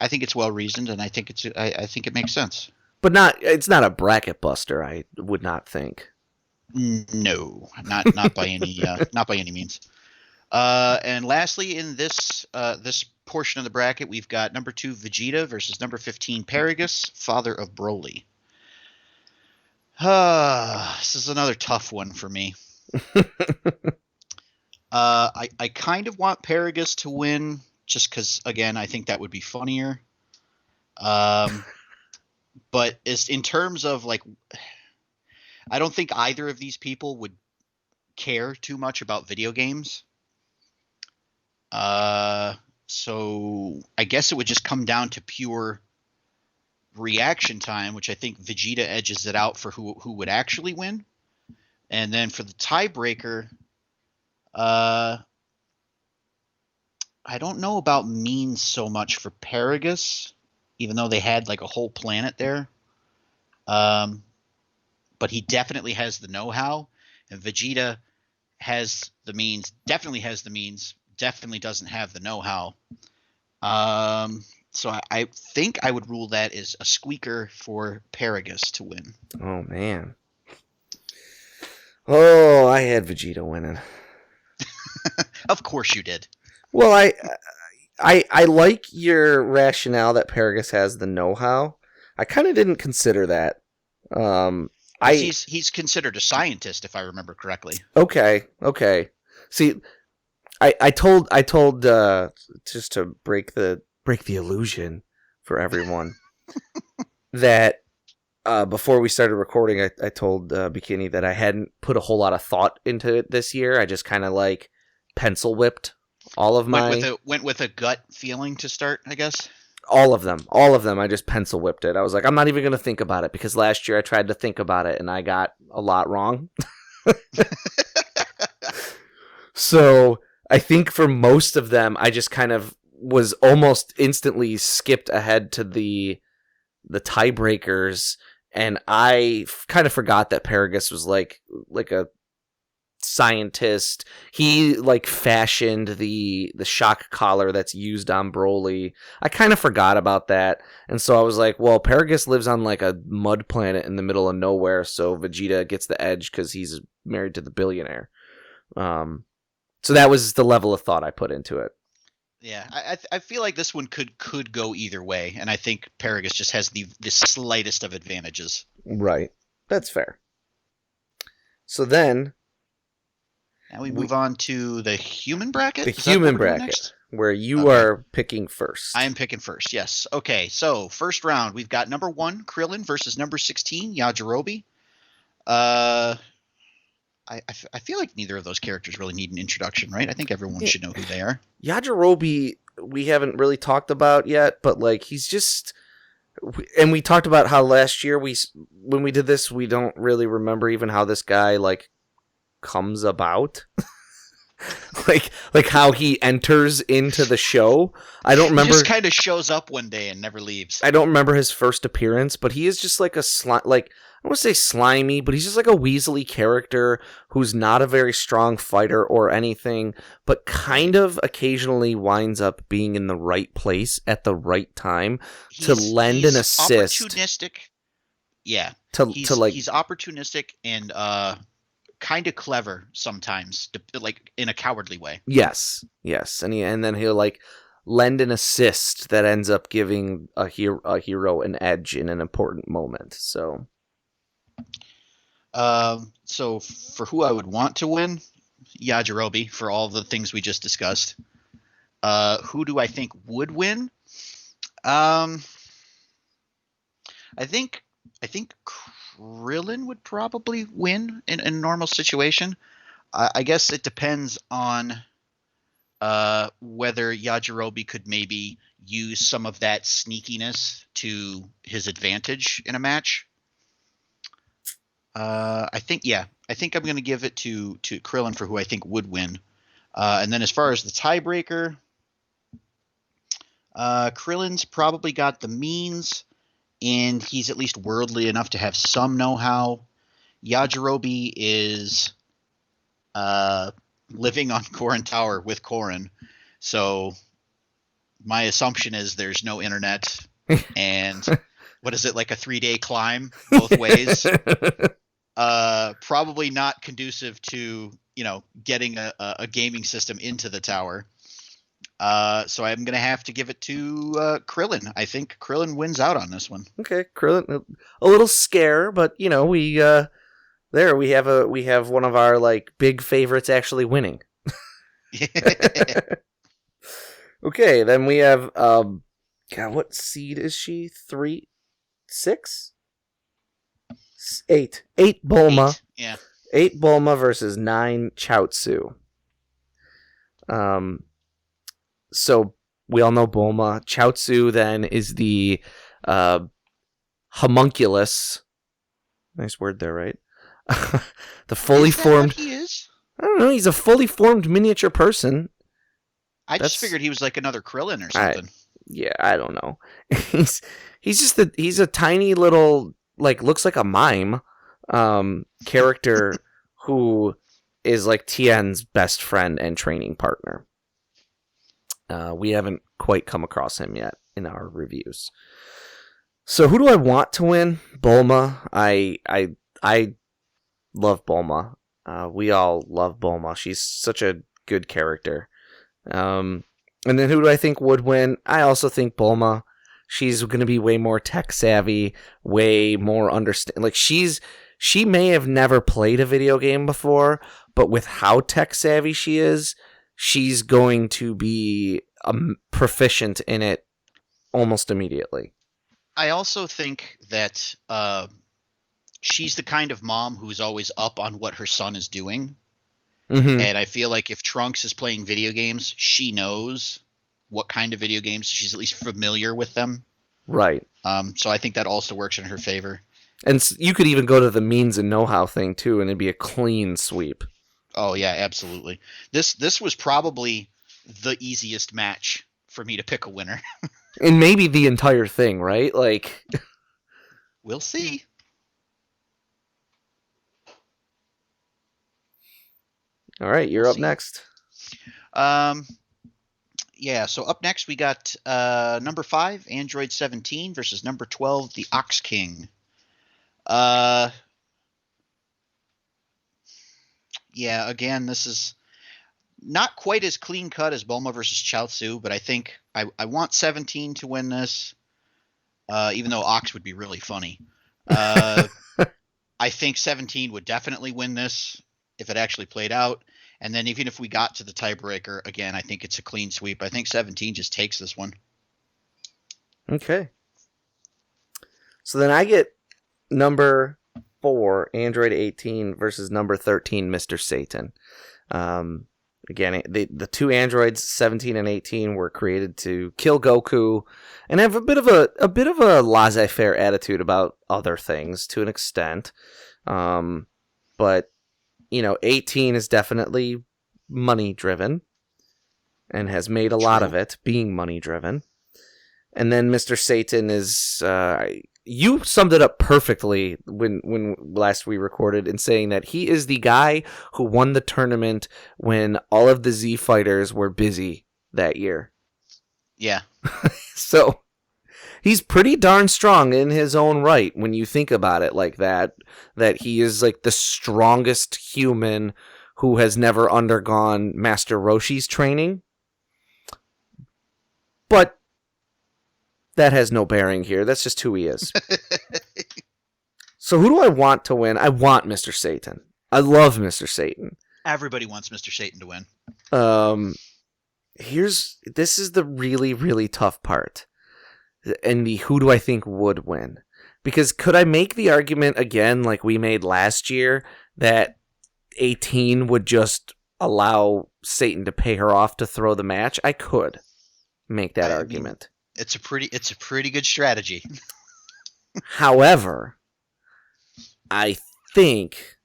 I think it's well reasoned, and I think I think it makes sense. But it's not a bracket buster, I would not think. No, not by any not by any means. And lastly, in this this portion of the bracket, we've got number 2 Vegeta versus number 15 Paragus, father of Broly. This is another tough one for me. I kind of want Paragus to win, just because, again, I think that would be funnier. But in terms of, like, I don't think either of these people would care too much about video games. So I guess it would just come down to pure reaction time, which I think Vegeta edges it out for who would actually win. And then for the tiebreaker, I don't know about means so much for Paragus, even though they had like a whole planet there. But he definitely has the know-how, and Vegeta has the means, definitely doesn't have the know-how. So I think I would rule that as a squeaker for Paragus to win. Oh, man. Oh, I had Vegeta winning. Of course you did. Well, I like your rationale that Paragus has the know-how. I kind of didn't consider that. He's considered a scientist, if I remember correctly. Okay. See, I told just to break the illusion for everyone that before we started recording, I told Bekinney that I hadn't put a whole lot of thought into it this year. I just kind of like pencil whipped all of went with a gut feeling to start, I guess. All of them. I just pencil whipped it. I was like, I'm not even going to think about it, because last year I tried to think about it and I got a lot wrong. So I think for most of them, I just kind of was almost instantly skipped ahead to the tiebreakers, and I kind of forgot that Paragus was like a scientist. He like fashioned the shock collar that's used on Broly. I kind of forgot about that, and so I was like, well, Paragus lives on like a mud planet in the middle of nowhere, so Vegeta gets the edge because he's married to the billionaire. So that was the level of thought I put into it. Yeah, I feel like this one could go either way, and I think Paragus just has the slightest of advantages. Right, that's fair. So then now we move on to the human bracket? The human bracket, where you are picking first. I am picking first, yes. Okay, so first round, we've got number 1, Krillin, versus number 16, Yajirobe. I feel like neither of those characters really need an introduction, right? I think everyone should know who they are. Yajirobe, we haven't really talked about yet, but like he's just... And we talked about how last year, when we did this, we don't really remember even how this guy like comes about. like how he enters into the show. I don't remember. He just kind of shows up one day and never leaves. I don't remember his first appearance, but he is just like I want to say slimy, but he's just like a weaselly character who's not a very strong fighter or anything, but kind of occasionally winds up being in the right place at the right time to lend an assist. Opportunistic. Yeah. He's opportunistic and kind of clever sometimes, like in a cowardly way. Yes. And then he'll like lend an assist that ends up giving a hero an edge in an important moment. So for who I would want to win, Yajirobe, for all the things we just discussed. Who do I think would win? I think Krillin would probably win in a normal situation. I guess it depends on whether Yajirobe could maybe use some of that sneakiness to his advantage in a match. I think I'm going to give it to Krillin for who I think would win. And then as far as the tiebreaker, Krillin's probably got the means, and he's at least worldly enough to have some know-how. Yajirobe is living on Korin Tower with Korin. So my assumption is there's no internet, and what is it, like a 3-day climb both ways? Probably not conducive to, getting a gaming system into the tower. So I'm going to have to give it to Krillin. I think Krillin wins out on this one. Okay, Krillin, a little scare, but we we have one of our like big favorites actually winning. Okay, then we have God, what seed is she? 3, 6, 8 Bulma. 8, yeah. 8 Bulma versus 9 Chaozu. So we all know Bulma. Chaozu then is the homunculus. Nice word there, right? The fully formed. What he is? I don't know. He's a fully formed miniature person. I just figured he was like another Krillin or something. I don't know. He's a tiny little, like, looks like a mime character who is like Tien's best friend and training partner. We haven't quite come across him yet in our reviews. So who do I want to win? Bulma. I love Bulma. We all love Bulma. She's such a good character. And then who do I think would win? I also think Bulma. She's going to be way more tech savvy, way more understand. Like she may have never played a video game before, but with how tech savvy she is, she's going to be proficient in it almost immediately. I also think that she's the kind of mom who's always up on what her son is doing. Mm-hmm. And I feel like if Trunks is playing video games, she knows what kind of video games. She's at least familiar with them. Right. So I think that also works in her favor. And you could even go to the means and know-how thing, too, and it'd be a clean sweep. Oh, yeah, absolutely. This was probably the easiest match for me to pick a winner. And maybe the entire thing, right? Like, we'll see. All right, you're up next. Yeah, so up next we got number 5, Android 17 versus number 12, the Ox King. Yeah, again, this is not quite as clean cut as Bulma versus Chaozu, but I think I want 17 to win this, even though Ox would be really funny. I think 17 would definitely win this if it actually played out. And then even if we got to the tiebreaker, again, I think it's a clean sweep. I think 17 just takes this one. Okay. So then I get number 4, Android 18 versus number 13, Mr. Satan. Again, the two androids, 17 and 18, were created to kill Goku and have a bit of a laissez-faire attitude about other things to an extent. But 18 is definitely money driven and has made a lot of it being money driven. And then Mr. Satan is you summed it up perfectly when last we recorded in saying that he is the guy who won the tournament when all of the Z fighters were busy that year. Yeah. So he's pretty darn strong in his own right when you think about it like that he is like the strongest human who has never undergone Master Roshi's training. But that has no bearing here. That's just who he is. So who do I want to win? I want Mr. Satan. I love Mr. Satan. Everybody wants Mr. Satan to win. This is the really, really tough part. And the who do I think would win? Because could I make the argument again, like we made last year, that 18 would just allow Satan to pay her off to throw the match? I could make that argument. It's a pretty good strategy. However, I think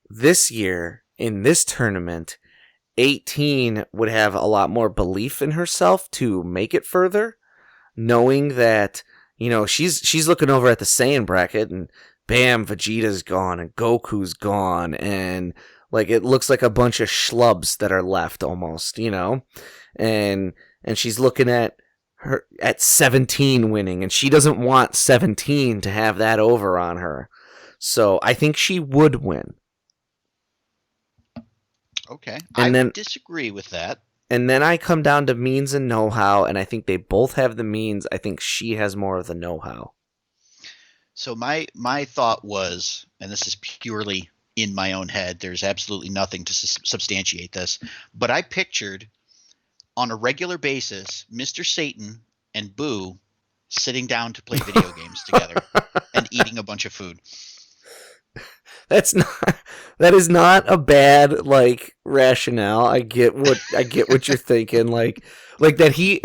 this year in this tournament, 18 would have a lot more belief in herself to make it further. Knowing that, she's looking over at the Saiyan bracket and bam, Vegeta's gone and Goku's gone and Like it looks like a bunch of schlubs that are left almost, you know? And she's looking at her at 17 winning, and she doesn't want 17 to have that over on her. So I think she would win. Okay. And I would disagree with that. And then I come down to means and know-how, and I think they both have the means. I think she has more of the know-how. So my thought was, and this is purely in my own head, there's absolutely nothing to substantiate this, but I pictured on a regular basis Mr. Satan and Boo sitting down to play video games together and eating a bunch of food. That is not a bad like rationale. I get what you're thinking. Like that he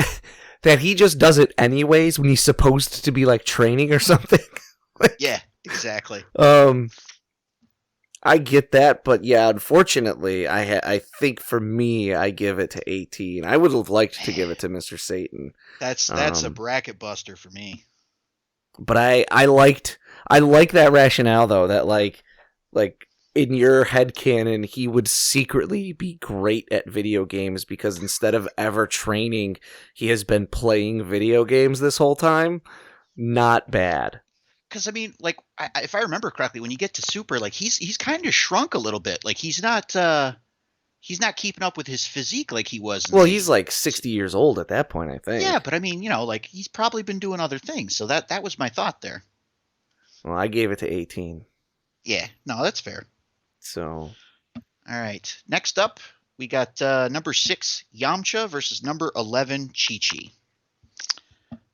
just does it anyways when he's supposed to be like training or something. Yeah, exactly. I get that, but yeah, unfortunately, I think for me, I give it to 18. I would have liked to give it to Mr. Satan. That's a bracket buster for me. But I like that rationale though, that like in your headcanon, he would secretly be great at video games because instead of ever training, he has been playing video games this whole time. Not bad. Because I mean, like, if I remember correctly, when you get to Super, like he's kind of shrunk a little bit. Like he's not keeping up with his physique like he was. Well, he's like 60 years old at that point, I think. Yeah, but I mean, you know, like he's probably been doing other things. So that was my thought there. Well, I gave it to 18. Yeah, no, that's fair. So, all right. Next up, we got number 6 Yamcha versus number 11 Chi-Chi.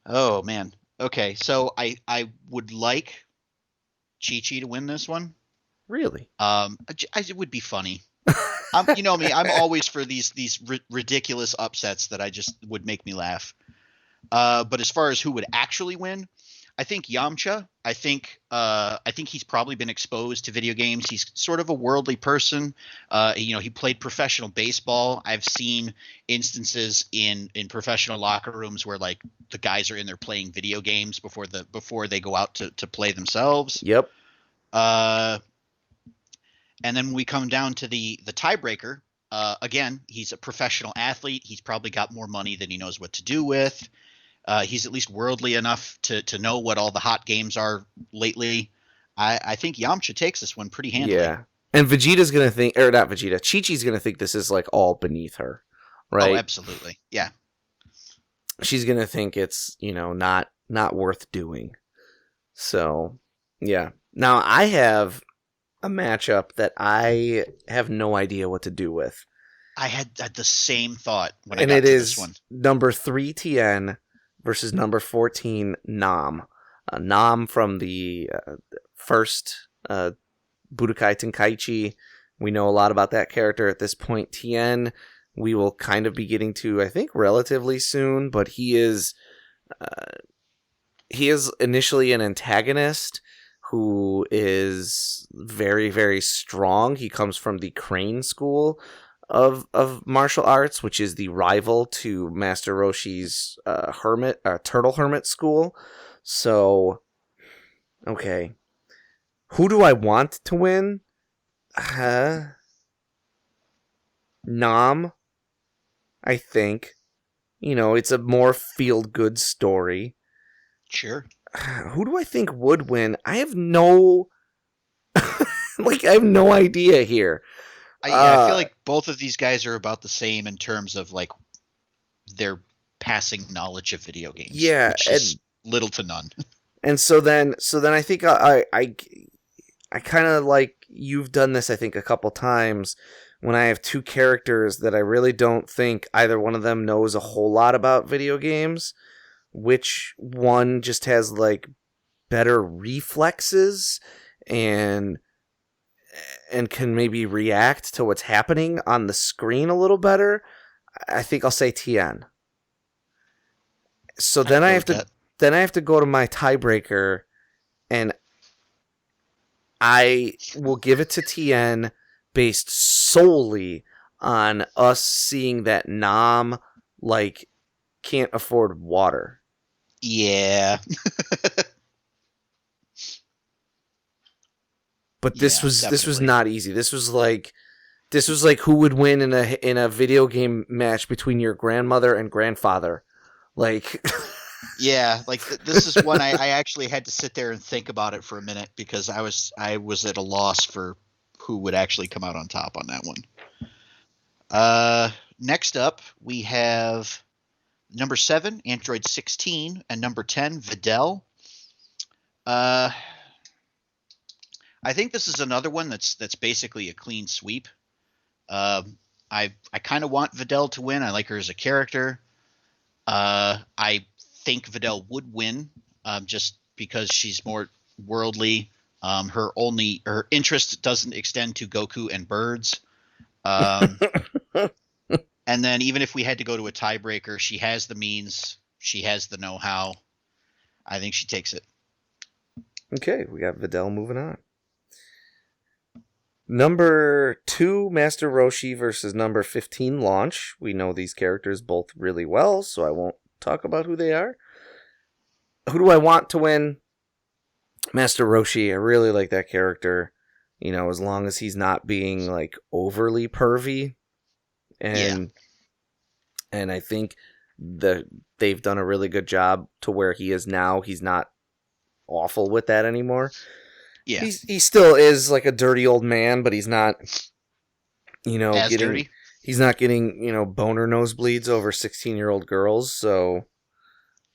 Oh man. Okay, so I would like Chi-Chi to win this one. Really? It would be funny. You know me, I'm always for these ridiculous upsets that I just would make me laugh. But as far as who would actually win, I think Yamcha. I think he's probably been exposed to video games. He's sort of a worldly person. You know, he played professional baseball. I've seen instances in professional locker rooms where like the guys are in there playing video games before they go out to play themselves. Yep. And then when we come down to the tiebreaker, again, he's a professional athlete. He's probably got more money than he knows what to do with. He's at least worldly enough to know what all the hot games are lately. I think Yamcha takes this one pretty handily. Yeah. And Vegeta's going to think, or not Vegeta, Chi-Chi's going to think this is like all beneath her, right? Oh, absolutely. Yeah. She's going to think it's, you know, not worth doing. So, yeah. Now, I have a matchup that I have no idea what to do with. I had the same thought when I got to this one. And it is number 3 Tien versus number 14 Nam. Nam from the first Budokai Tenkaichi. We know a lot about that character at this point. Tien, we will kind of be getting to, I think, relatively soon, but he is initially an antagonist who is very, very strong. He comes from the Crane School of martial arts, which is the rival to Master Roshi's Turtle Hermit School. So, okay. Who do I want to win? Nam, I think. You know, it's a more feel-good story. Sure. Who do I think would win? I have no... I have no idea here. I feel like both of these guys are about the same in terms of, like, their passing knowledge of video games. Yeah. Which is little to none. And so then I think I kind of like, you've done this, I think, a couple times when I have two characters that I really don't think either one of them knows a whole lot about video games. Which one just has, like, better reflexes and can maybe react to what's happening on the screen a little better? I think I'll say Tien. So then I have to go to my tiebreaker, and I will give it to Tien based solely on us seeing that Nam, like, can't afford water. Yeah. But this was not easy. This was like This was like who would win in a video game match between your grandmother and grandfather. Like, yeah, like this is one I actually had to sit there and think about it for a minute because I was at a loss for who would actually come out on top on that one. Next up, we have number 7, Android 16, and number 10, Videl. I think this is another one that's basically a clean sweep. I kind of want Videl to win. I like her as a character. I think Videl would win, just because she's more worldly. Her interest doesn't extend to Goku and birds. And then even if we had to go to a tiebreaker, she has the means, she has the know-how. I think she takes it. Okay, we got Videl moving on. Number 2, Master Roshi versus number 15, Launch. We know these characters both really well, so I won't talk about who they are. Who do I want to win? Master Roshi. I really like that character. You know, as long as he's not being like overly pervy. And I think they've done a really good job to where he is now. He's not awful with that anymore. Yeah. He still is like a dirty old man, but he's not, dirty. He's not getting, boner nosebleeds over 16-year-old girls. So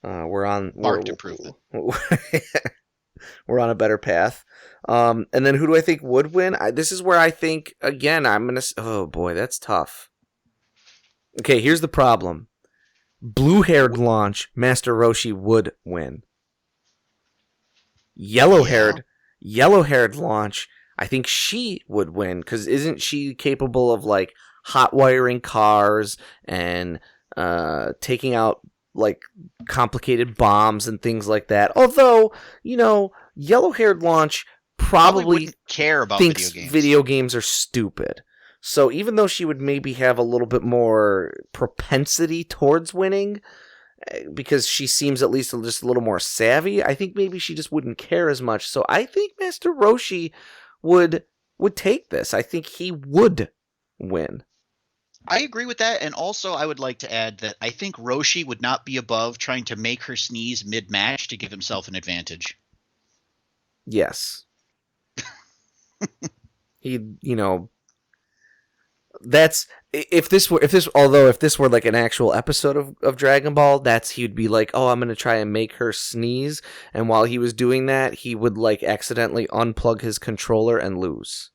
we're on we're on a better path. And then who do I think would win? This is where I think, again, oh boy, that's tough. Okay, here's the problem. Blue-haired Launch, Master Roshi would win. Yellow-haired Launch, I think she would win, because isn't she capable of like hot wiring cars and taking out like complicated bombs and things like that? Although, yellow-haired Launch probably wouldn't care about thinks video games are stupid. So even though she would maybe have a little bit more propensity towards winning, because she seems at least just a little more savvy, I think maybe she just wouldn't care as much. So I think Master Roshi would take this. I think he would win. I agree with that, and also I would like to add that I think Roshi would not be above trying to make her sneeze mid-match to give himself an advantage. Yes. That's if this were like an actual episode of Dragon Ball, he'd be like, oh, I'm gonna try and make her sneeze, and while he was doing that, he would like accidentally unplug his controller and lose.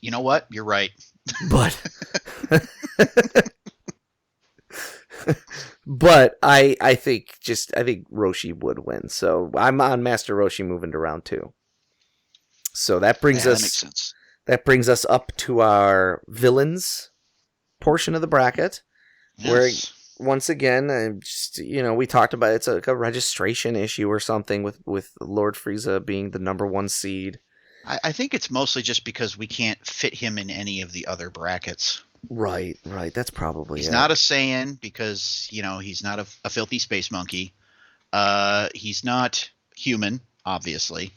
You know what? You're right. But I think Roshi would win. So I'm on Master Roshi moving to round 2. So that brings us. That makes sense. That brings us up to our villains portion of the bracket, where once again, we talked about it's a registration issue or something with Lord Frieza being the number 1 seed. I think it's mostly just because we can't fit him in any of the other brackets. Right. That's probably he's not a Saiyan because he's not a filthy space monkey. He's not human, obviously,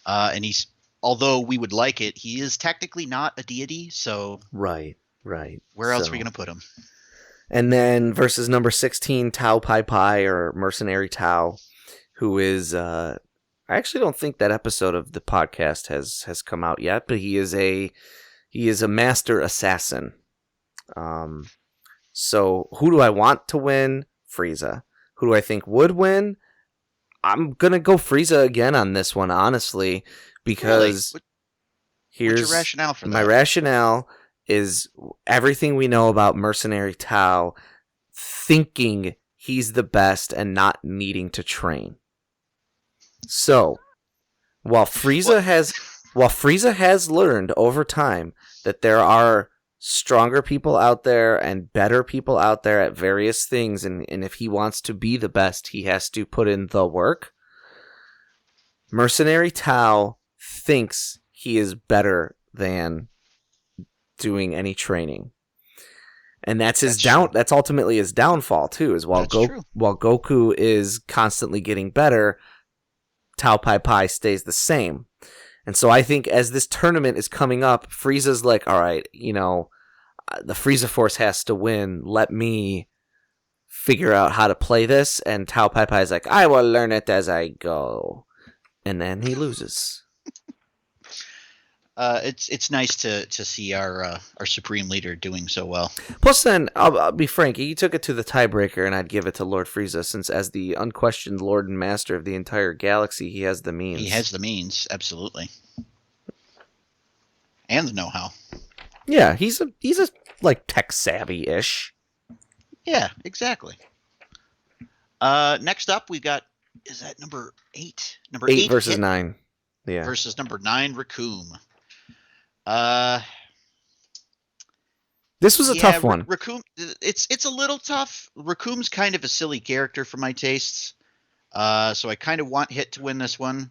and he's. Although we would like it, he is technically not a deity, so... Right. Where else are we going to put him? And then versus number 16, Tao Pai Pai, or Mercenary Tao, who is... I actually don't think that episode of the podcast has come out yet, but he is a master assassin. So who do I want to win? Frieza. Who do I think would win? I'm going to go Frieza again on this one, honestly. Because what's your rationale for that? My rationale is everything we know about Mercenary Tao thinking he's the best and not needing to train. So, while Frieza has learned over time that there are stronger people out there and better people out there at various things, and if he wants to be the best, he has to put in the work. Mercenary Tao thinks he is better than doing any training, and that's ultimately his downfall too. Is while Goku is constantly getting better, Tao Pai Pai stays the same, And so I think as this tournament is coming up, Frieza's like, all right, the Frieza Force has to win. Let me figure out how to play this. And Tao Pai Pai is like, I will learn it as I go. And then he loses. It's nice to see our Supreme Leader doing so well. Plus, then, I'll be frank, you took it to the tiebreaker, and I'd give it to Lord Frieza, since as the unquestioned Lord and Master of the entire galaxy, he has the means. He has the means, absolutely. And the know-how. Yeah, he's a like, tech-savvy-ish. Yeah, exactly. Next up, we got, is that number 8? Number 8 versus Hit 9. Yeah. Versus number 9, Raccoon. This was a tough one. Raccoon, it's a little tough. Raccoon's kind of a silly character for my tastes, so I kind of want Hit to win this one.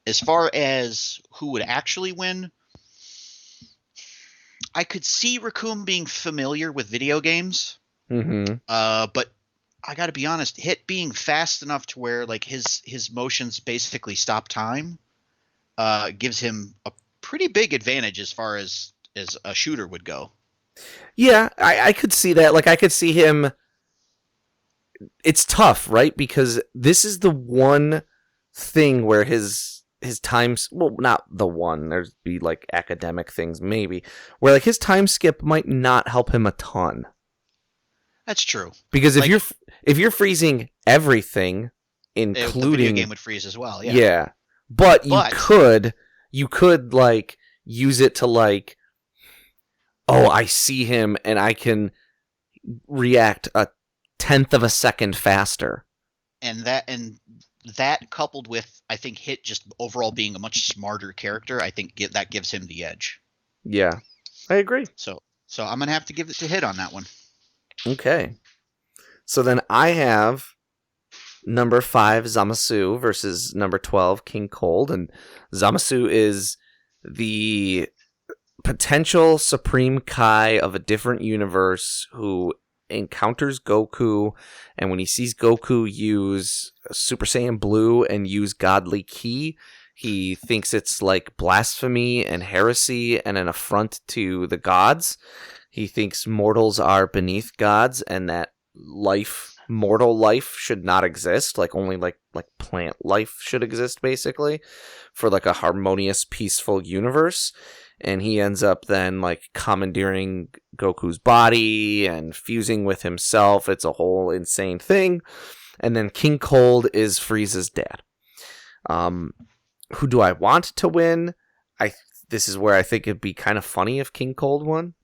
As far as who would actually win, I could see Raccoon being familiar with video games, but I got to be honest, Hit being fast enough to where like his motions basically stop time gives him a pretty big advantage as far as a shooter would go. Yeah, I could see that. Like, I could see him. It's tough, right? Because this is the one thing where his times, well, not the one. There'd be like academic things, maybe, where like his time skip might not help him a ton. That's true. Because if you're freezing everything, including the video game would freeze as well. Yeah. Yeah, but you could like use it to like, oh, I see him and I can react a 1/10 of a second faster. And that coupled with, I think, Hit just overall being a much smarter character, I think that gives him the edge. Yeah, I agree. So I'm going to have to give it to Hit on that one. Okay. So then I have number 5, Zamasu, versus number 12, King Cold. And Zamasu is the potential Supreme Kai of a different universe who encounters Goku, and when he sees Goku use Super Saiyan Blue and use Godly Ki, he thinks it's like blasphemy and heresy and an affront to the gods. He thinks mortals are beneath gods and that mortal life should not exist, like only like plant life should exist, basically, for like a harmonious, peaceful universe. And he ends up then like commandeering Goku's body and fusing with himself. It's a whole insane thing. And then King Cold is Frieza's dad. Who do I want to win? This is where I think it'd be kind of funny if King Cold won.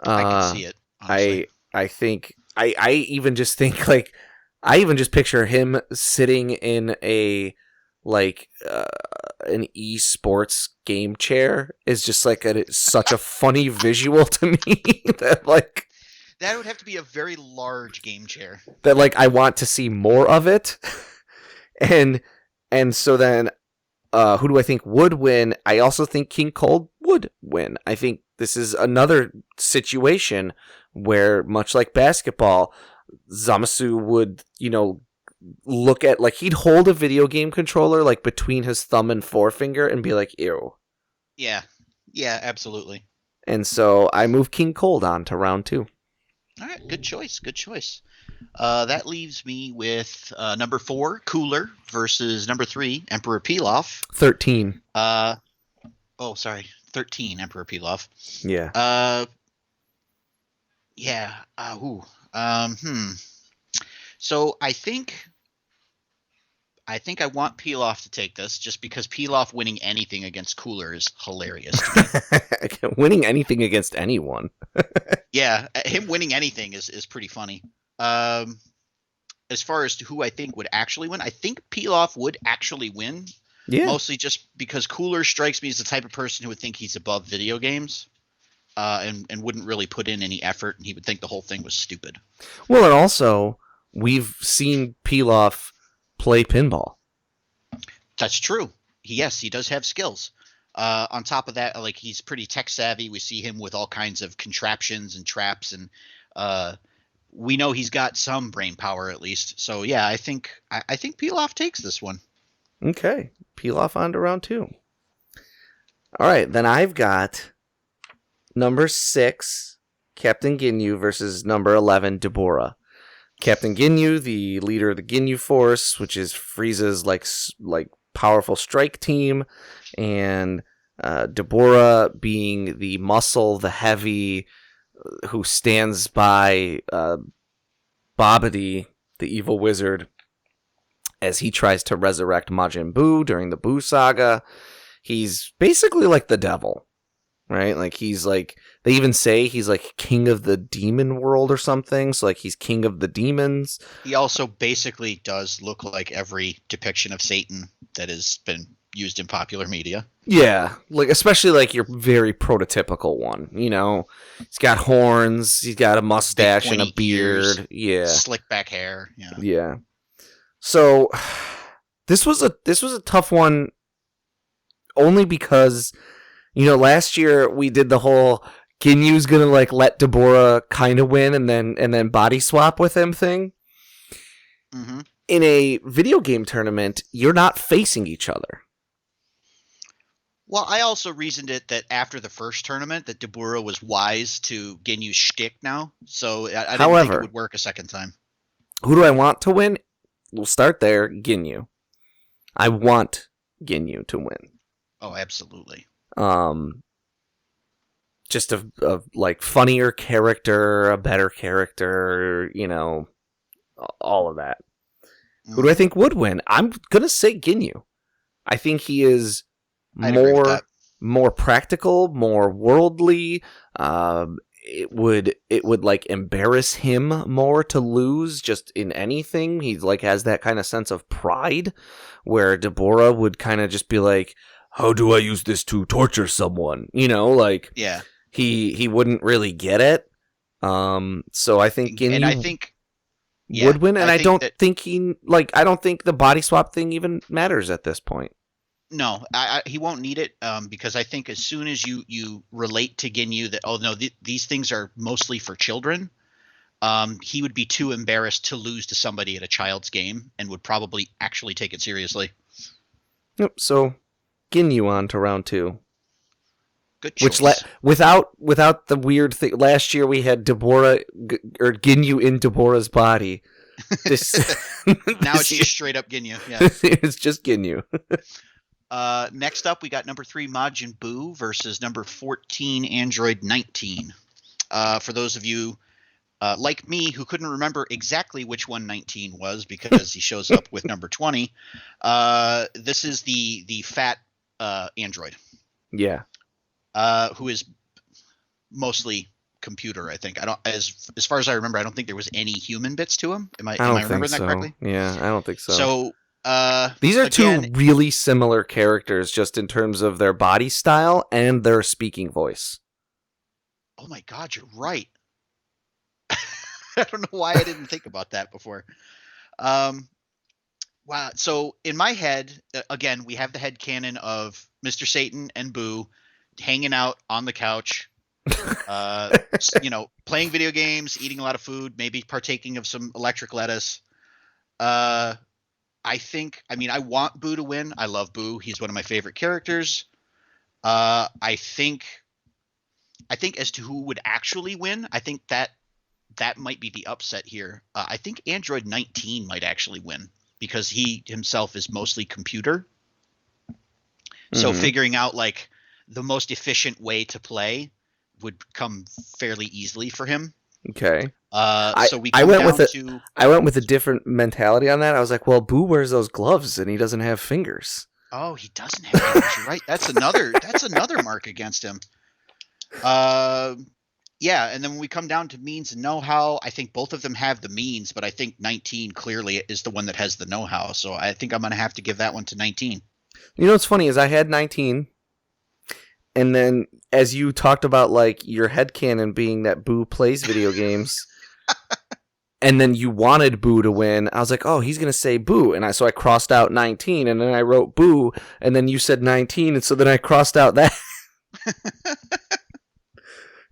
I can see it. Honestly. I think I even just think like I even just picture him sitting in a like an esports game chair is just like such a funny visual to me that like that would have to be a very large game chair that like I want to see more of it. and so then who do I think would win? I also think King Cold would win. I think this is another situation where, much like basketball, Zamasu would, look at, like, he'd hold a video game controller, like, between his thumb and forefinger and be like, ew. Yeah. Yeah, absolutely. And so I move King Cold on to round 2. All right, good choice, good choice. That leaves me with number 4, Cooler, versus number 3, Emperor Pilaf. 13. 13, Emperor Pilaf. Yeah. Yeah. So I think I want Pilaf to take this just because Pilaf winning anything against Cooler is hilarious to me. Winning anything against anyone. Yeah, him winning anything is pretty funny. As far as who I think would actually win, I think Pilaf would actually win. Yeah. Mostly just because Cooler strikes me as the type of person who would think he's above video games, and wouldn't really put in any effort, and he would think the whole thing was stupid. Well, and also, we've seen Pilaf play pinball. That's true. Yes, he does have skills. On top of that, like, he's pretty tech savvy. We see him with all kinds of contraptions and traps, and we know he's got some brain power at least. So yeah, I think Pilaf takes this one. Okay, Pilaf on to round 2. All right, then I've got number 6, Captain Ginyu versus number 11, Deborah. Captain Ginyu, the leader of the Ginyu Force, which is Frieza's like powerful strike team, and Deborah being the muscle, the heavy, who stands by Babidi, the evil wizard, as he tries to resurrect Majin Buu during the Buu saga. He's basically like the devil, right? Like he's like, they even say he's like king of the demon world or something. So like he's king of the demons. He also basically does look like every depiction of Satan that has been used in popular media. Yeah, like especially like your very prototypical one. You know, he's got horns, he's got a mustache and a beard. Ears, yeah, slick back hair. Yeah. Yeah. So this was a tough one. Only because, you know, last year we did the whole Ginyu's gonna like let Deborah kind of win and then body swap with him thing. Mm-hmm. In a video game tournament, you're not facing each other. Well, I also reasoned it that after the first tournament that Deborah was wise to Ginyu's shtick now, so I didn't think it would work a second time. Who do I want to win? We'll start there. Ginyu. I want Ginyu to win. Oh, absolutely. Just a like funnier character, a better character, you know, all of that. Who do I think would win? I'm gonna say Ginyu. I think he is more practical, more worldly. It would like embarrass him more to lose just in anything. He like has that kind of sense of pride, where Deborah would kind of just be like, how do I use this to torture someone? You know, like he wouldn't really get it. So I think Ginyu would win, and I don't think the body swap thing even matters at this point. No, he won't need it because I think as soon as you relate to Ginyu that these things are mostly for children, he would be too embarrassed to lose to somebody at a child's game and would probably actually take it seriously. Yep. So Ginyu on to round 2. Good choice. Which without the weird thing, last year we had Deborah or Ginyu in Deborah's body. This now it's just straight up Ginyu. Yeah, it's just Ginyu. Next up, we got number 3 Majin Buu versus number 14 Android 19. For those of you like me who couldn't remember exactly which one 19 was because he shows up with number 20, this is the fat android. Yeah. Who is mostly computer, I think. I don't as far as I remember, I don't think there was any human bits to him. Am I remembering that correctly? Yeah, I don't think so. So these are two really similar characters just in terms of their body style and their speaking voice. Oh my god, you're right. I don't know why I didn't think about that before. Wow. So in my head, again, we have the headcanon of Mr. Satan and Boo hanging out on the couch, playing video games, eating a lot of food, maybe partaking of some electric lettuce. I want Boo to win. I love Boo. He's one of my favorite characters. I think as to who would actually win, I think that might be the upset here. I think Android 19 might actually win because he himself is mostly computer. So figuring out like the most efficient way to play would come fairly easily for him. Okay. I went with a different mentality on that. I was like, well, Boo wears those gloves and he doesn't have fingers. Oh, he doesn't have fingers. You're right. That's another mark against him. Yeah, and then when we come down to means and know-how, I think both of them have the means, but I think 19 clearly is the one that has the know-how. So I think I'm going to have to give that one to 19. You know what's funny is I had 19, and then as you talked about like your headcanon being that Boo plays video games, and then you wanted Boo to win, I was like, oh, he's going to say Boo, and so I crossed out 19, and then I wrote Boo, and then you said 19, and so then I crossed out that.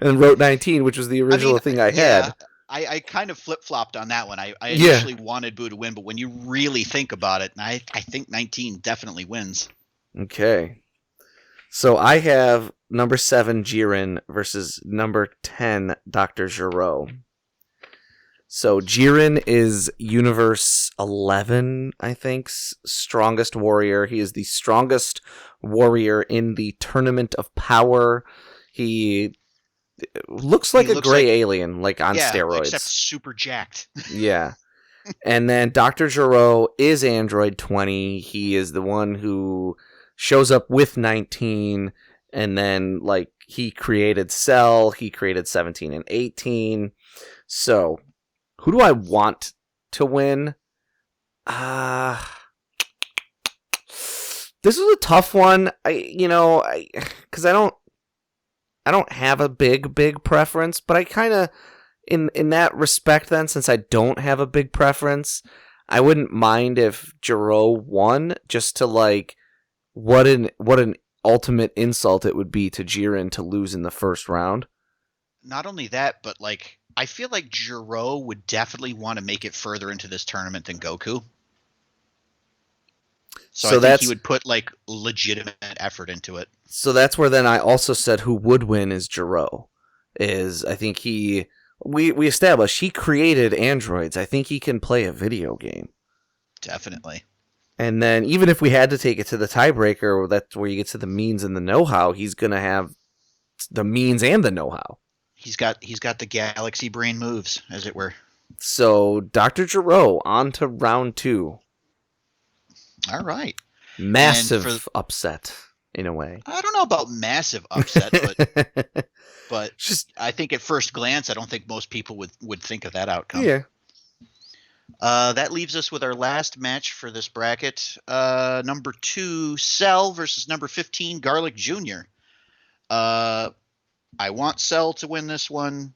And wrote 19, which was the original thing I had. I kind of flip-flopped on that one. I initially wanted Boo to win, but when you really think about it, I think 19 definitely wins. Okay. So I have number 7 Jiren versus number 10 Dr. Gero. So Jiren is Universe 11, I think, strongest warrior. He is the strongest warrior in the Tournament of Power. He looks like a gray alien, like on steroids. Except super jacked. Yeah. And then Dr. Gero is Android 20. He is the one who shows up with 19, and then, like, he created Cell, he created 17 and 18. So, who do I want to win? This is a tough one. Because I don't have a big preference, but I kind of, in that respect, then, since I don't have a big preference, I wouldn't mind if Gero won, just to, like, what an ultimate insult it would be to Jiren to lose in the first round. Not only that, but, like, I feel like Gero would definitely want to make it further into this tournament than Goku. So I think he would put, like, legitimate effort into it. So that's where then I also said who would win is Gero. I think we established he created androids. I think he can play a video game. Definitely. And then even if we had to take it to the tiebreaker, that's where you get to the means and the know-how. He's going to have the means and the know-how. He's got the galaxy brain moves, as it were. So Dr. Gero on to round 2. All right. Massive upset in a way. I don't know about massive upset, but just I think at first glance, I don't think most people would think of that outcome. Yeah. That leaves us with our last match for this bracket. Number 2, Cell versus number 15, Garlic Jr. I want Cell to win this one.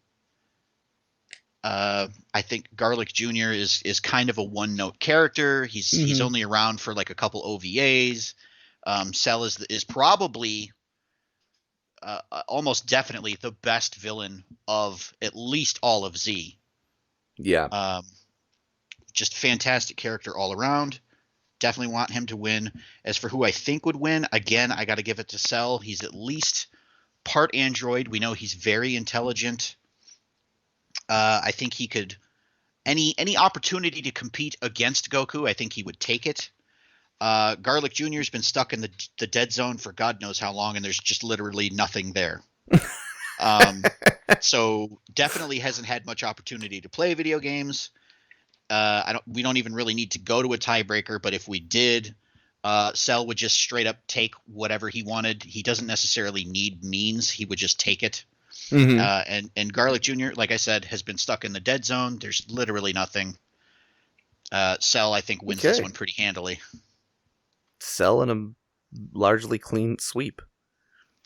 I think Garlic Jr. is kind of a one-note character. He's only around for like a couple OVAs. Cell is probably almost definitely the best villain of at least all of Z. Yeah. Just fantastic character all around. Definitely want him to win. As for who I think would win, again, I got to give it to Cell. He's at least part android. We know he's very intelligent. I think he could any opportunity to compete against Goku, I think he would take it. Garlic Jr. has been stuck in the dead zone for God knows how long, and there's just literally nothing there. So definitely hasn't had much opportunity to play video games. We don't even really need to go to a tiebreaker, but if we did, Cell would just straight up take whatever he wanted. He doesn't necessarily need means. He would just take it. Mm-hmm. And Garlic Jr., like I said, has been stuck in the dead zone. There's literally nothing. Cell, I think, wins this one pretty handily. Cell in a largely clean sweep.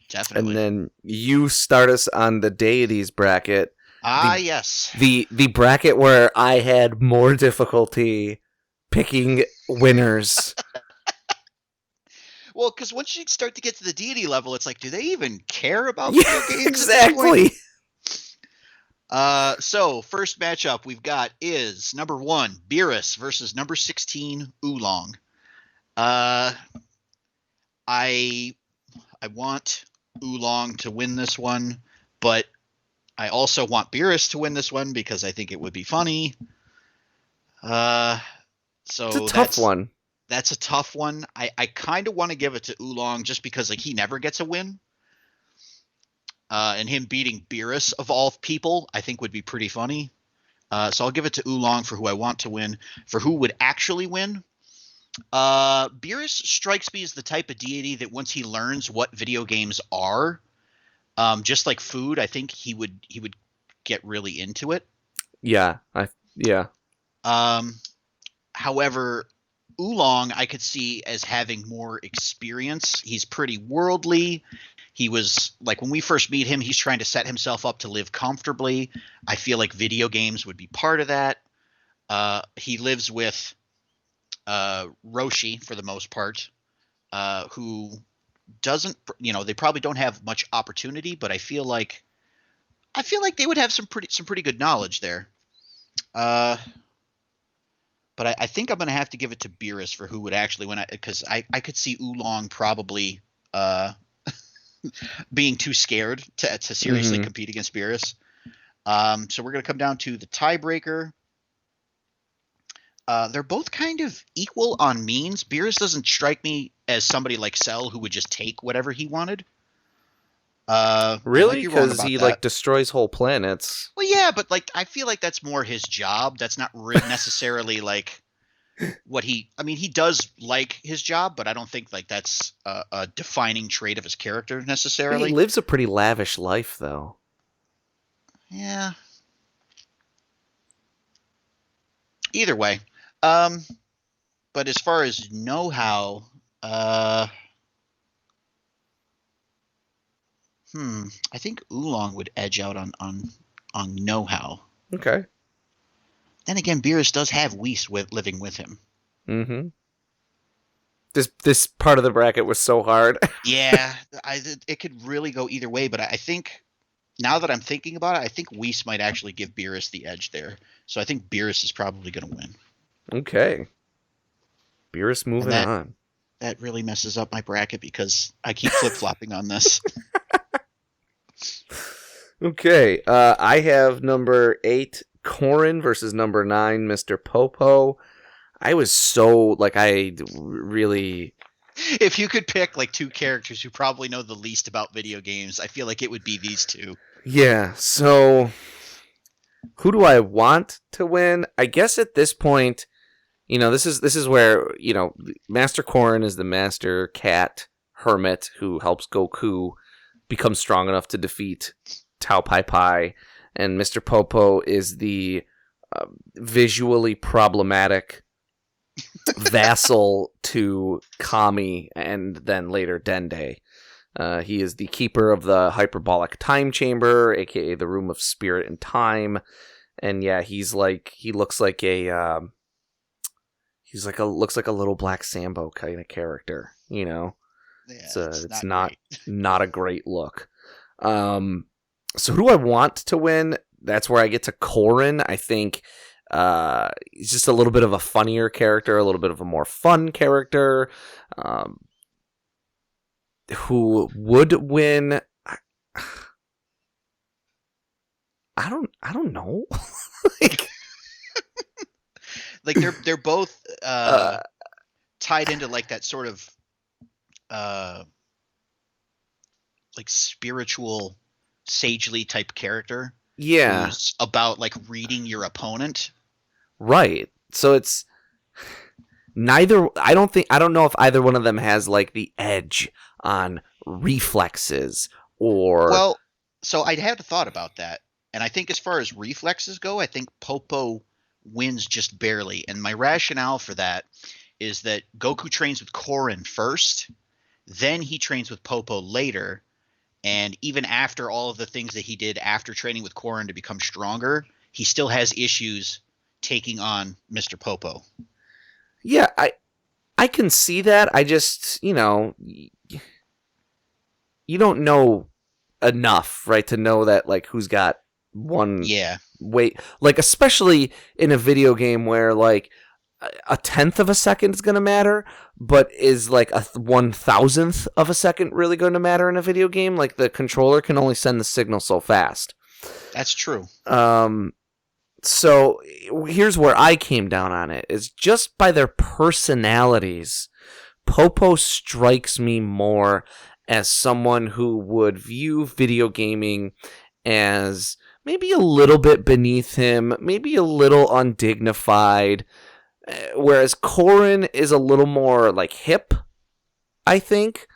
Definitely. And then you start us on the deities bracket. Yes. The bracket where I had more difficulty picking winners. Well, because once you start to get to the deity level, it's like, do they even care about video games? Exactly. So first matchup we've got is number 1, Beerus versus number 16, Oolong. I want Oolong to win this one, but I also want Beerus to win this one because I think it would be funny. So it's a tough one. That's a tough one. I kind of want to give it to Oolong just because like he never gets a win. And him beating Beerus of all people, I think would be pretty funny. So I'll give it to Oolong for who I want to win. For who would actually win, Beerus strikes me as the type of deity that once he learns what video games are, just like food, I think he would get really into it. Yeah. However, Oolong I could see as having more experience. He's pretty worldly. He was like when we first meet him, he's trying to set himself up to live comfortably. I feel like video games would be part of that. He lives with Roshi for the most part, who doesn't, they probably don't have much opportunity, but I feel like they would have some pretty good knowledge there. But I think I'm going to have to give it to Beerus for who would actually win, because I could see Oolong probably being too scared to seriously compete against Beerus. So we're going to come down to the tiebreaker. They're both kind of equal on means. Beerus doesn't strike me as somebody like Cell who would just take whatever he wanted. Really? Because he like destroys whole planets. Well, yeah, but like I feel like that's more his job. That's not necessarily like what he. I mean, he does like his job, but I don't think like that's a defining trait of his character necessarily. He lives a pretty lavish life, though. Yeah. Either way, but as far as know-how, I think Oolong would edge out on know-how. Okay. Then again, Beerus does have Whis living with him. Mm-hmm. This part of the bracket was so hard. Yeah, it could really go either way, but I think now that I'm thinking about it, I think Whis might actually give Beerus the edge there. So I think Beerus is probably going to win. Okay. Beerus moving on. That really messes up my bracket because I keep flip-flopping on this. Okay. I have number 8, Corrin versus number 9, Mr. Popo. I was so, I really... If you could pick, 2 characters who probably know the least about video games, I feel like it would be these 2. Yeah, so... Who do I want to win? I guess at this point, this is where, Master Corrin is the Master Cat Hermit who helps Goku become strong enough to defeat Tao Pai Pai, and Mr. Popo is the visually problematic vassal to Kami and then later Dende. He is the keeper of the hyperbolic time chamber, aka the room of spirit and time. And yeah, he looks like a little Black Sambo kind of character, Yeah, it's not a great look. So who do I want to win? That's where I get to Corrin. I think he's just a little bit of a funnier character, a little bit of a more fun character. Who would win? I don't know. They're both tied into that sort of spiritual sagely type character. Yeah. Who's about reading your opponent. Right. So it's neither. I don't know if either one of them has the edge on reflexes or. Well, so I'd had a thought about that, and I think as far as reflexes go, I think Popo wins just barely. And my rationale for that is that Goku trains with Corrin first, then he trains with Popo later, and even after all of the things that he did after training with Corrin to become stronger, he still has issues taking on Mr. Popo. Yeah, I can see that. I just, you don't know enough, right, to know that who's got one weight. Especially in a video game where a 1/10 of a second is going to matter, but is a 1,000th of a second really going to matter in a video game? The controller can only send the signal so fast. That's true. So here's where I came down on it, is just by their personalities. Popo strikes me more as someone who would view video gaming as maybe a little bit beneath him, maybe a little undignified, whereas Corrin is a little more hip, I think,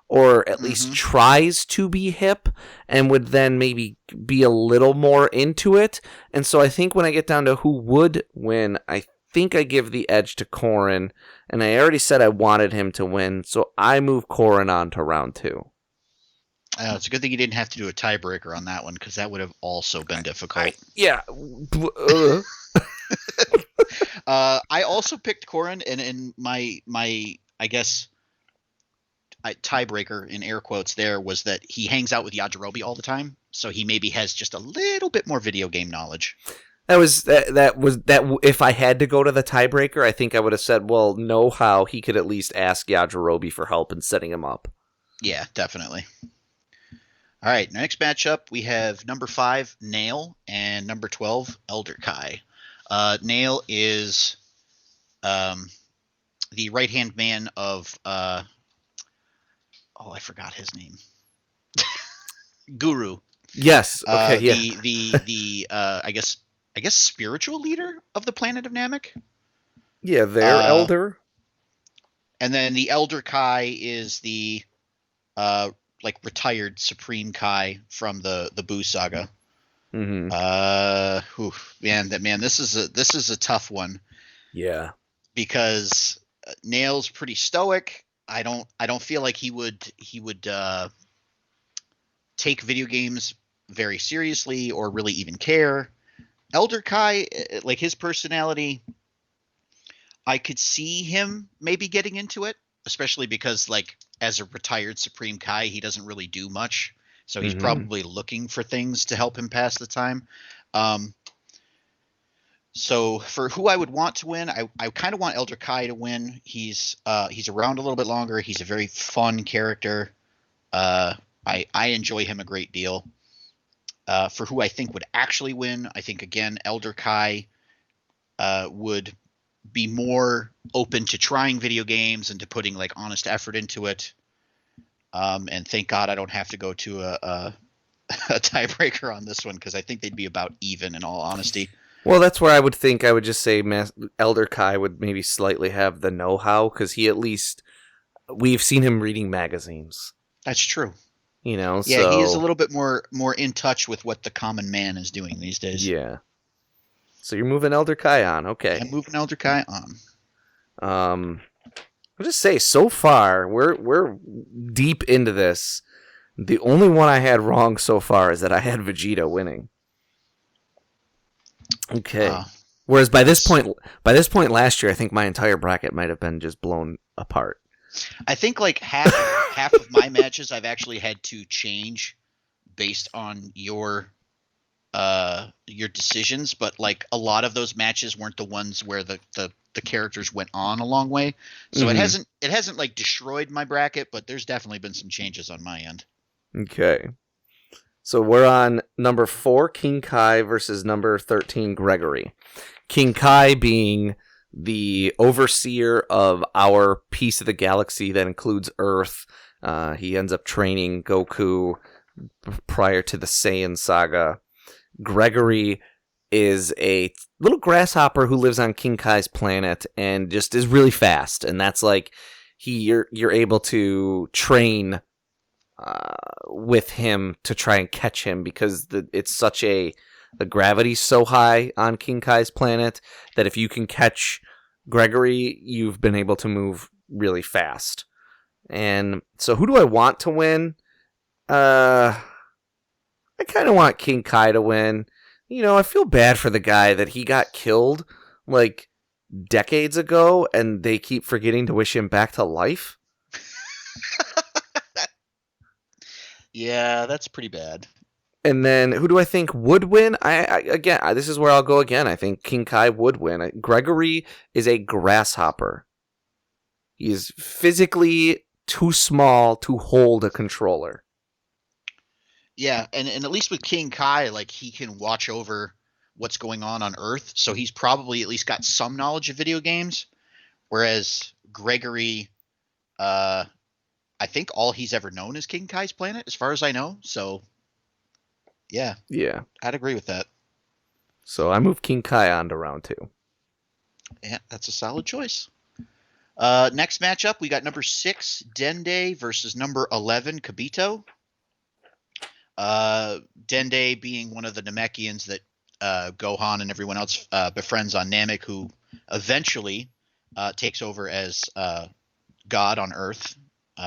or at least tries to be hip, and would then maybe be a little more into it. And so I think when I get down to who would win, I think I give the edge to Corrin, and I already said I wanted him to win, so I move Corrin on to round 2. It's a good thing you didn't have to do a tiebreaker on that one, because that would have also been difficult. I also picked Corrin, and in my I guess tiebreaker in air quotes there was that he hangs out with Yajirobe all the time, so he maybe has just a little bit more video game knowledge. That was if I had to go to the tiebreaker, I think I would have said, well, know how he could at least ask Yajirobe for help in setting him up. Yeah, definitely. All right, next matchup we have number 5 Nail and number 12 Elder Kai. Nail is the right hand man of I forgot his name. Guru. Yes. Okay. Yeah. The I guess spiritual leader of the planet of Namek. Yeah. Their elder. And then the Elder Kai is the retired Supreme Kai from the Buu saga. Mm-hmm. This is a tough one. Yeah. Because Nail's pretty stoic. I don't feel like he would take video games very seriously or really even care. Elder Kai, like his personality, I could see him maybe getting into it, especially because like as a retired Supreme Kai, he doesn't really do much. So he's probably looking for things to help him pass the time. So for who I would want to win, I kind of want Elder Kai to win. He's around a little bit longer. He's a very fun character. I enjoy him a great deal. For who I think would actually win, I think again Elder Kai would be more open to trying video games and to putting like honest effort into it. And thank God I don't have to go to a tiebreaker on this one because I think they'd be about even in all honesty. Well, that's where I would think I would just say Elder Kai would maybe slightly have the know-how because he at least we've seen him reading magazines. That's true. You know, yeah, so he is a little bit more in touch with what the common man is doing these days. Yeah. So you're moving Elder Kai on, okay? I'm moving Elder Kai on. I'll just say so far we're deep into this. The only one I had wrong so far is that I had Vegeta winning. Okay. Whereas by this point last year, I think my entire bracket might have been just blown apart. I think like half of my matches I've actually had to change based on your decisions, but like a lot of those matches weren't the ones where the characters went on a long way. So it hasn't like destroyed my bracket, but there's definitely been some changes on my end. Okay. So we're on number 4, King Kai versus number 13, Gregory. King Kai being the overseer of our piece of the galaxy that includes Earth. He ends up training Goku prior to the Saiyan saga. Gregory is a little grasshopper who lives on King Kai's planet and just is really fast. And that's like you're able to train with him to try and catch him because it's such the gravity's so high on King Kai's planet that if you can catch Gregory, you've been able to move really fast. And so who do I want to win? I kind of want King Kai to win. You know, I feel bad for the guy that he got killed like decades ago and they keep forgetting to wish him back to life. Yeah, that's pretty bad. And then who do I think would win? Again, this is where I'll go again. I think King Kai would win. Gregory is a grasshopper. He's physically too small to hold a controller. Yeah, and at least with King Kai, like he can watch over what's going on Earth, so he's probably at least got some knowledge of video games. Whereas Gregory, I think all he's ever known is King Kai's planet, as far as I know. So, yeah, I'd agree with that. So I move King Kai on to round 2. Yeah, that's a solid choice. Next matchup, we got number 6 Dende versus number 11 Kibito. Dende being one of the Namekians that Gohan and everyone else befriends on Namek, who eventually takes over as God on Earth,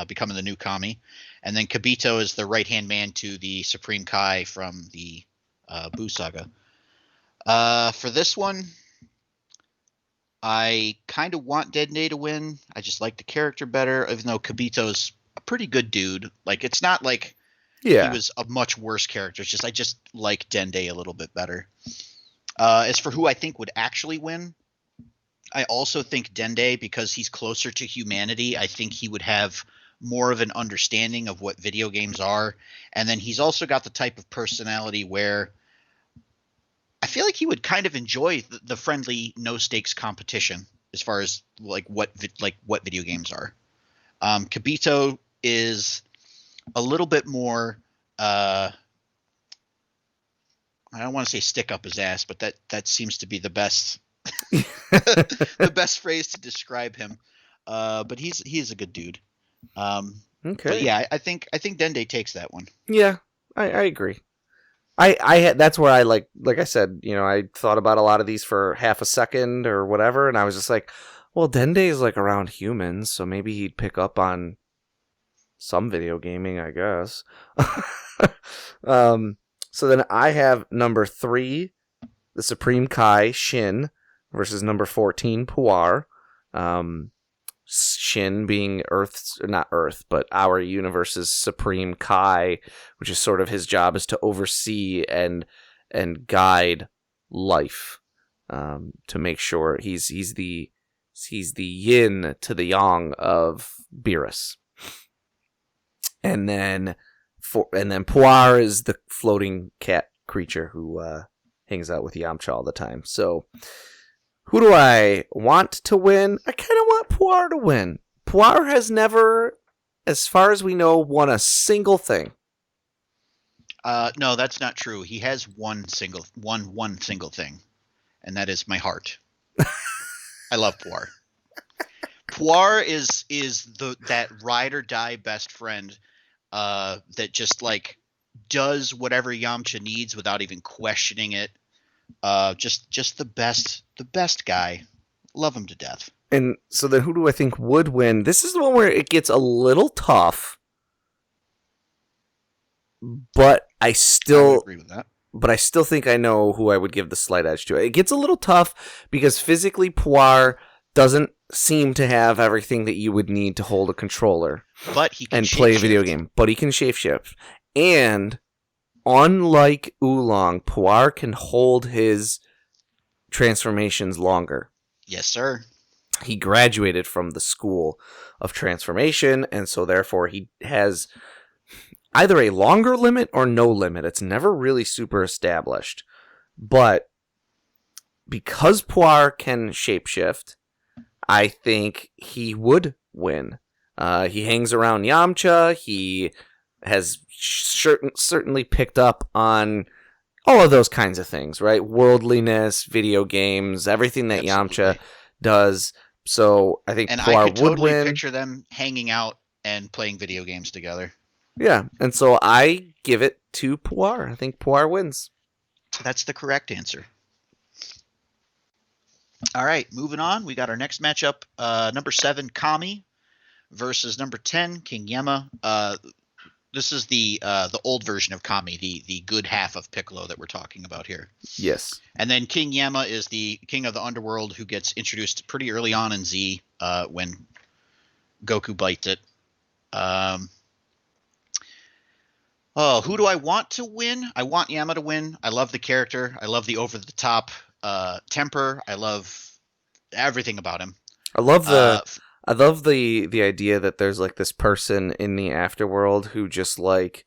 becoming the new Kami. And then Kibito is the right-hand man to the Supreme Kai from the Buu saga. For this one, I kind of want Dende to win. I just like the character better, even though Kibito's a pretty good dude. Like, it's not like he was a much worse character. It's just I just like Dende a little bit better. As for who I think would actually win, I also think Dende, because he's closer to humanity, I think he would have more of an understanding of what video games are. And then he's also got the type of personality where I feel like he would kind of enjoy the friendly, no stakes competition as far as like what video games are. Kibito is a little bit more. I don't want to say stick up his ass, but that seems to be the best the best phrase to describe him. But he's a good dude. Okay. But yeah, I think Dende takes that one. Yeah, I agree. I that's where I like I said, I thought about a lot of these for half a second or whatever, and I was just like, well, Dende is like around humans, so maybe he'd pick up on some video gaming, I guess. So then I have number 3, the Supreme Kai Shin versus number 14 Puar. Shin being not Earth, but our universe's Supreme Kai, which is sort of his job is to oversee and guide life, to make sure he's the yin to the yang of Beerus. And then Puar is the floating cat creature who hangs out with Yamcha all the time. So who do I want to win? I kind of want Puar to win. Puar has never, as far as we know, won a single thing. No, that's not true. He has one single thing, and that is my heart. I love Puar. Puar is that ride or die best friend that just like does whatever Yamcha needs without even questioning it. Just the best guy. Love him to death. And so then who do I think would win? This is the one where it gets a little tough, but I would agree with that. But I still think I know who I would give the slight edge to. It gets a little tough because physically Puar doesn't seem to have everything that you would need to hold a controller but he can and play a video game. But he can shapeshift. And unlike Oolong, Puar can hold his transformations longer. Yes, sir. He graduated from the school of transformation, and so therefore he has either a longer limit or no limit. It's never really super established. But because Puar can shapeshift, I think he would win. He hangs around Yamcha. He has certainly picked up on all of those kinds of things, right? Worldliness, video games, everything that Yamcha does. So I think Puar would totally win. Picture them hanging out and playing video games together. Yeah, and so I give it to Puar. I think Puar wins. That's the correct answer. All right, moving on. We got our next matchup. Number 7, Kami versus number 10, King Yama. This is the old version of Kami, the good half of Piccolo that we're talking about here. Yes. And then King Yama is the king of the underworld who gets introduced pretty early on in Z when Goku bites it. Who do I want to win? I want Yama to win. I love the character. I love the over-the-top temper. I love everything about him. I love the idea that there's like this person in the afterworld who just like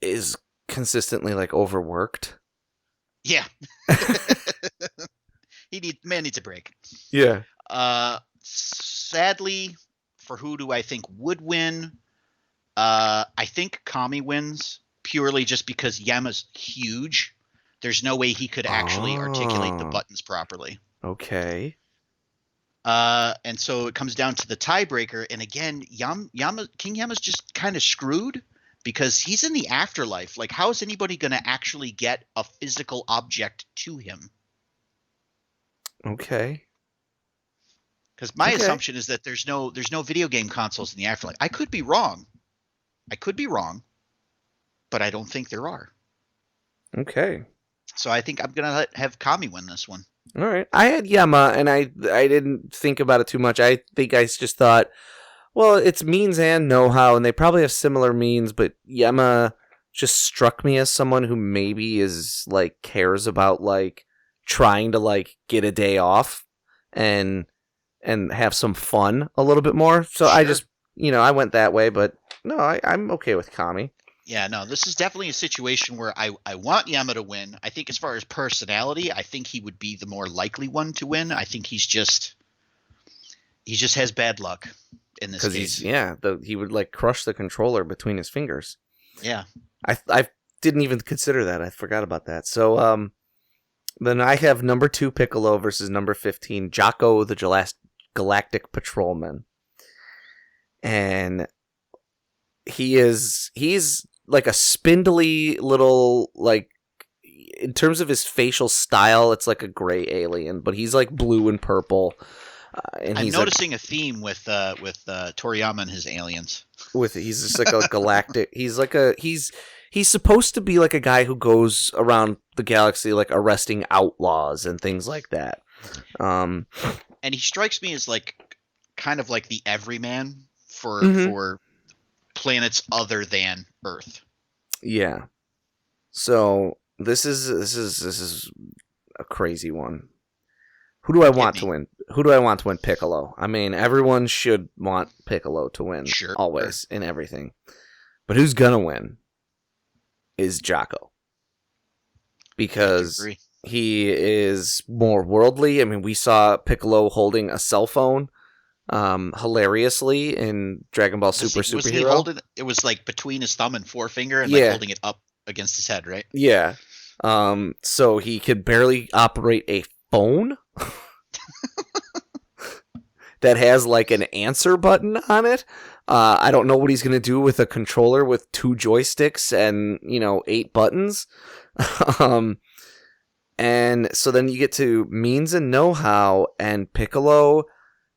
is consistently like overworked. Yeah. Man needs a break. Yeah. Sadly, for who do I think would win? I think Kami wins purely just because Yama's huge. There's no way he could actually articulate the buttons properly. Okay. And so it comes down to the tiebreaker. And again, King Yama's just kind of screwed because he's in the afterlife. Like, how is anybody going to actually get a physical object to him? Okay. Because my assumption is that there's no video game consoles in the afterlife. I could be wrong, but I don't think there are. Okay. So I think I'm gonna have Kami win this one. All right. I had Yama, and I didn't think about it too much. I think I just thought, well, it's means and know-how, and they probably have similar means, but Yama just struck me as someone who maybe is, like, cares about, like, trying to, like, get a day off and have some fun a little bit more. So sure. I went that way, but no, I'm okay with Kami. Yeah, no, this is definitely a situation where I want Yama to win. I think as far as personality, I think he would be the more likely one to win. I think he just has bad luck in this case. He would like crush the controller between his fingers. Yeah. I didn't even consider that. I forgot about that. So then I have number 2 Piccolo versus number 15 Jocko the Galactic Patrolman. And he's like a spindly little, like, in terms of his facial style, it's like a gray alien, but he's like blue and purple. And I'm noticing a theme with Toriyama and his aliens. He's just like a galactic. He's supposed to be like a guy who goes around the galaxy like arresting outlaws and things like that. And he strikes me as like kind of like the everyman for planets other than Earth. Yeah. So this is a crazy one. Who do I want to win? Who do I want to win? Piccolo. I mean, everyone should want Piccolo to win. Sure. Always in everything. But who's gonna win is Jocko. Because he is more worldly. I mean, we saw Piccolo holding a cell phone hilariously in Dragon Ball Superhero. It was like between his thumb and forefinger and like holding it up against his head, right? Yeah. So he could barely operate a phone that has like an answer button on it. I don't know what he's going to do with a controller with 2 joysticks and, 8 buttons. And so then you get to means and know-how, and Piccolo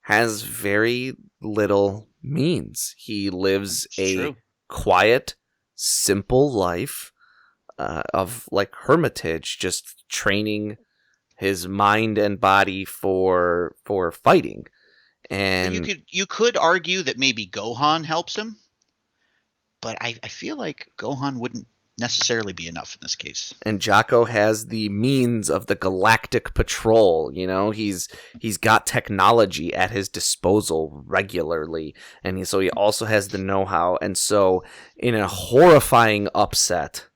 has very little means. He lives quiet, simple life of like hermitage, just training his mind and body for fighting. And you could argue that maybe Gohan helps him, but I feel like Gohan wouldn't necessarily be enough in this case. And Jocko has the means of the Galactic Patrol. He's got technology at his disposal regularly, and so he also has the know-how. And so, in a horrifying upset,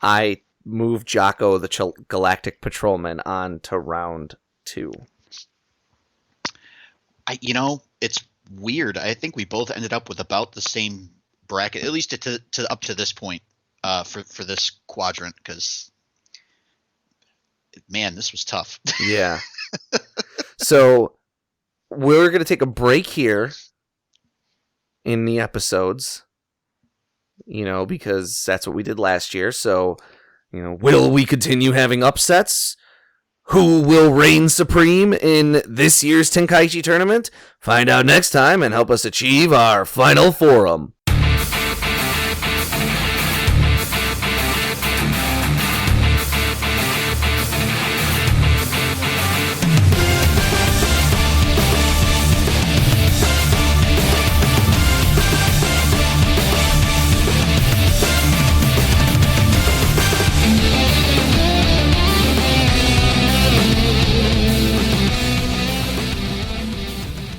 I move Jocko the Galactic Patrolman on to round 2. It's weird. I think we both ended up with about the same bracket, at least to up to this point, for this quadrant, because, man, this was tough. Yeah. So we're going to take a break here in the episodes, because that's what we did last year. So, will we continue having upsets? Who will reign supreme in this year's Tenkaichi tournament? Find out next time and help us achieve our final forum.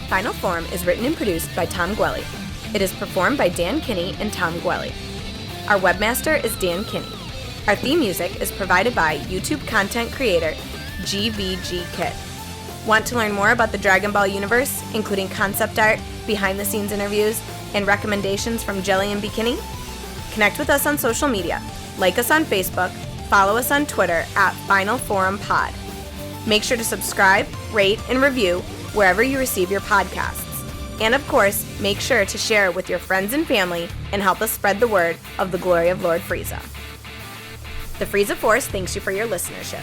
Final Form is written and produced by Tom Gwelly. It is performed by Dan Kinney and Tom Gwelly. Our webmaster is Dan Kinney. Our theme music is provided by YouTube content creator GVG Kid. Want to learn more about the Dragon Ball universe, including concept art, behind-the-scenes interviews, and recommendations from Jelli and Bekinney? Connect with us on social media. Like us on Facebook. Follow us on Twitter at Final Forum Pod. Make sure to subscribe, rate, and review wherever you receive your podcasts. And of course, make sure to share it with your friends and family and help us spread the word of the glory of Lord Frieza. The Frieza Force thanks you for your listenership.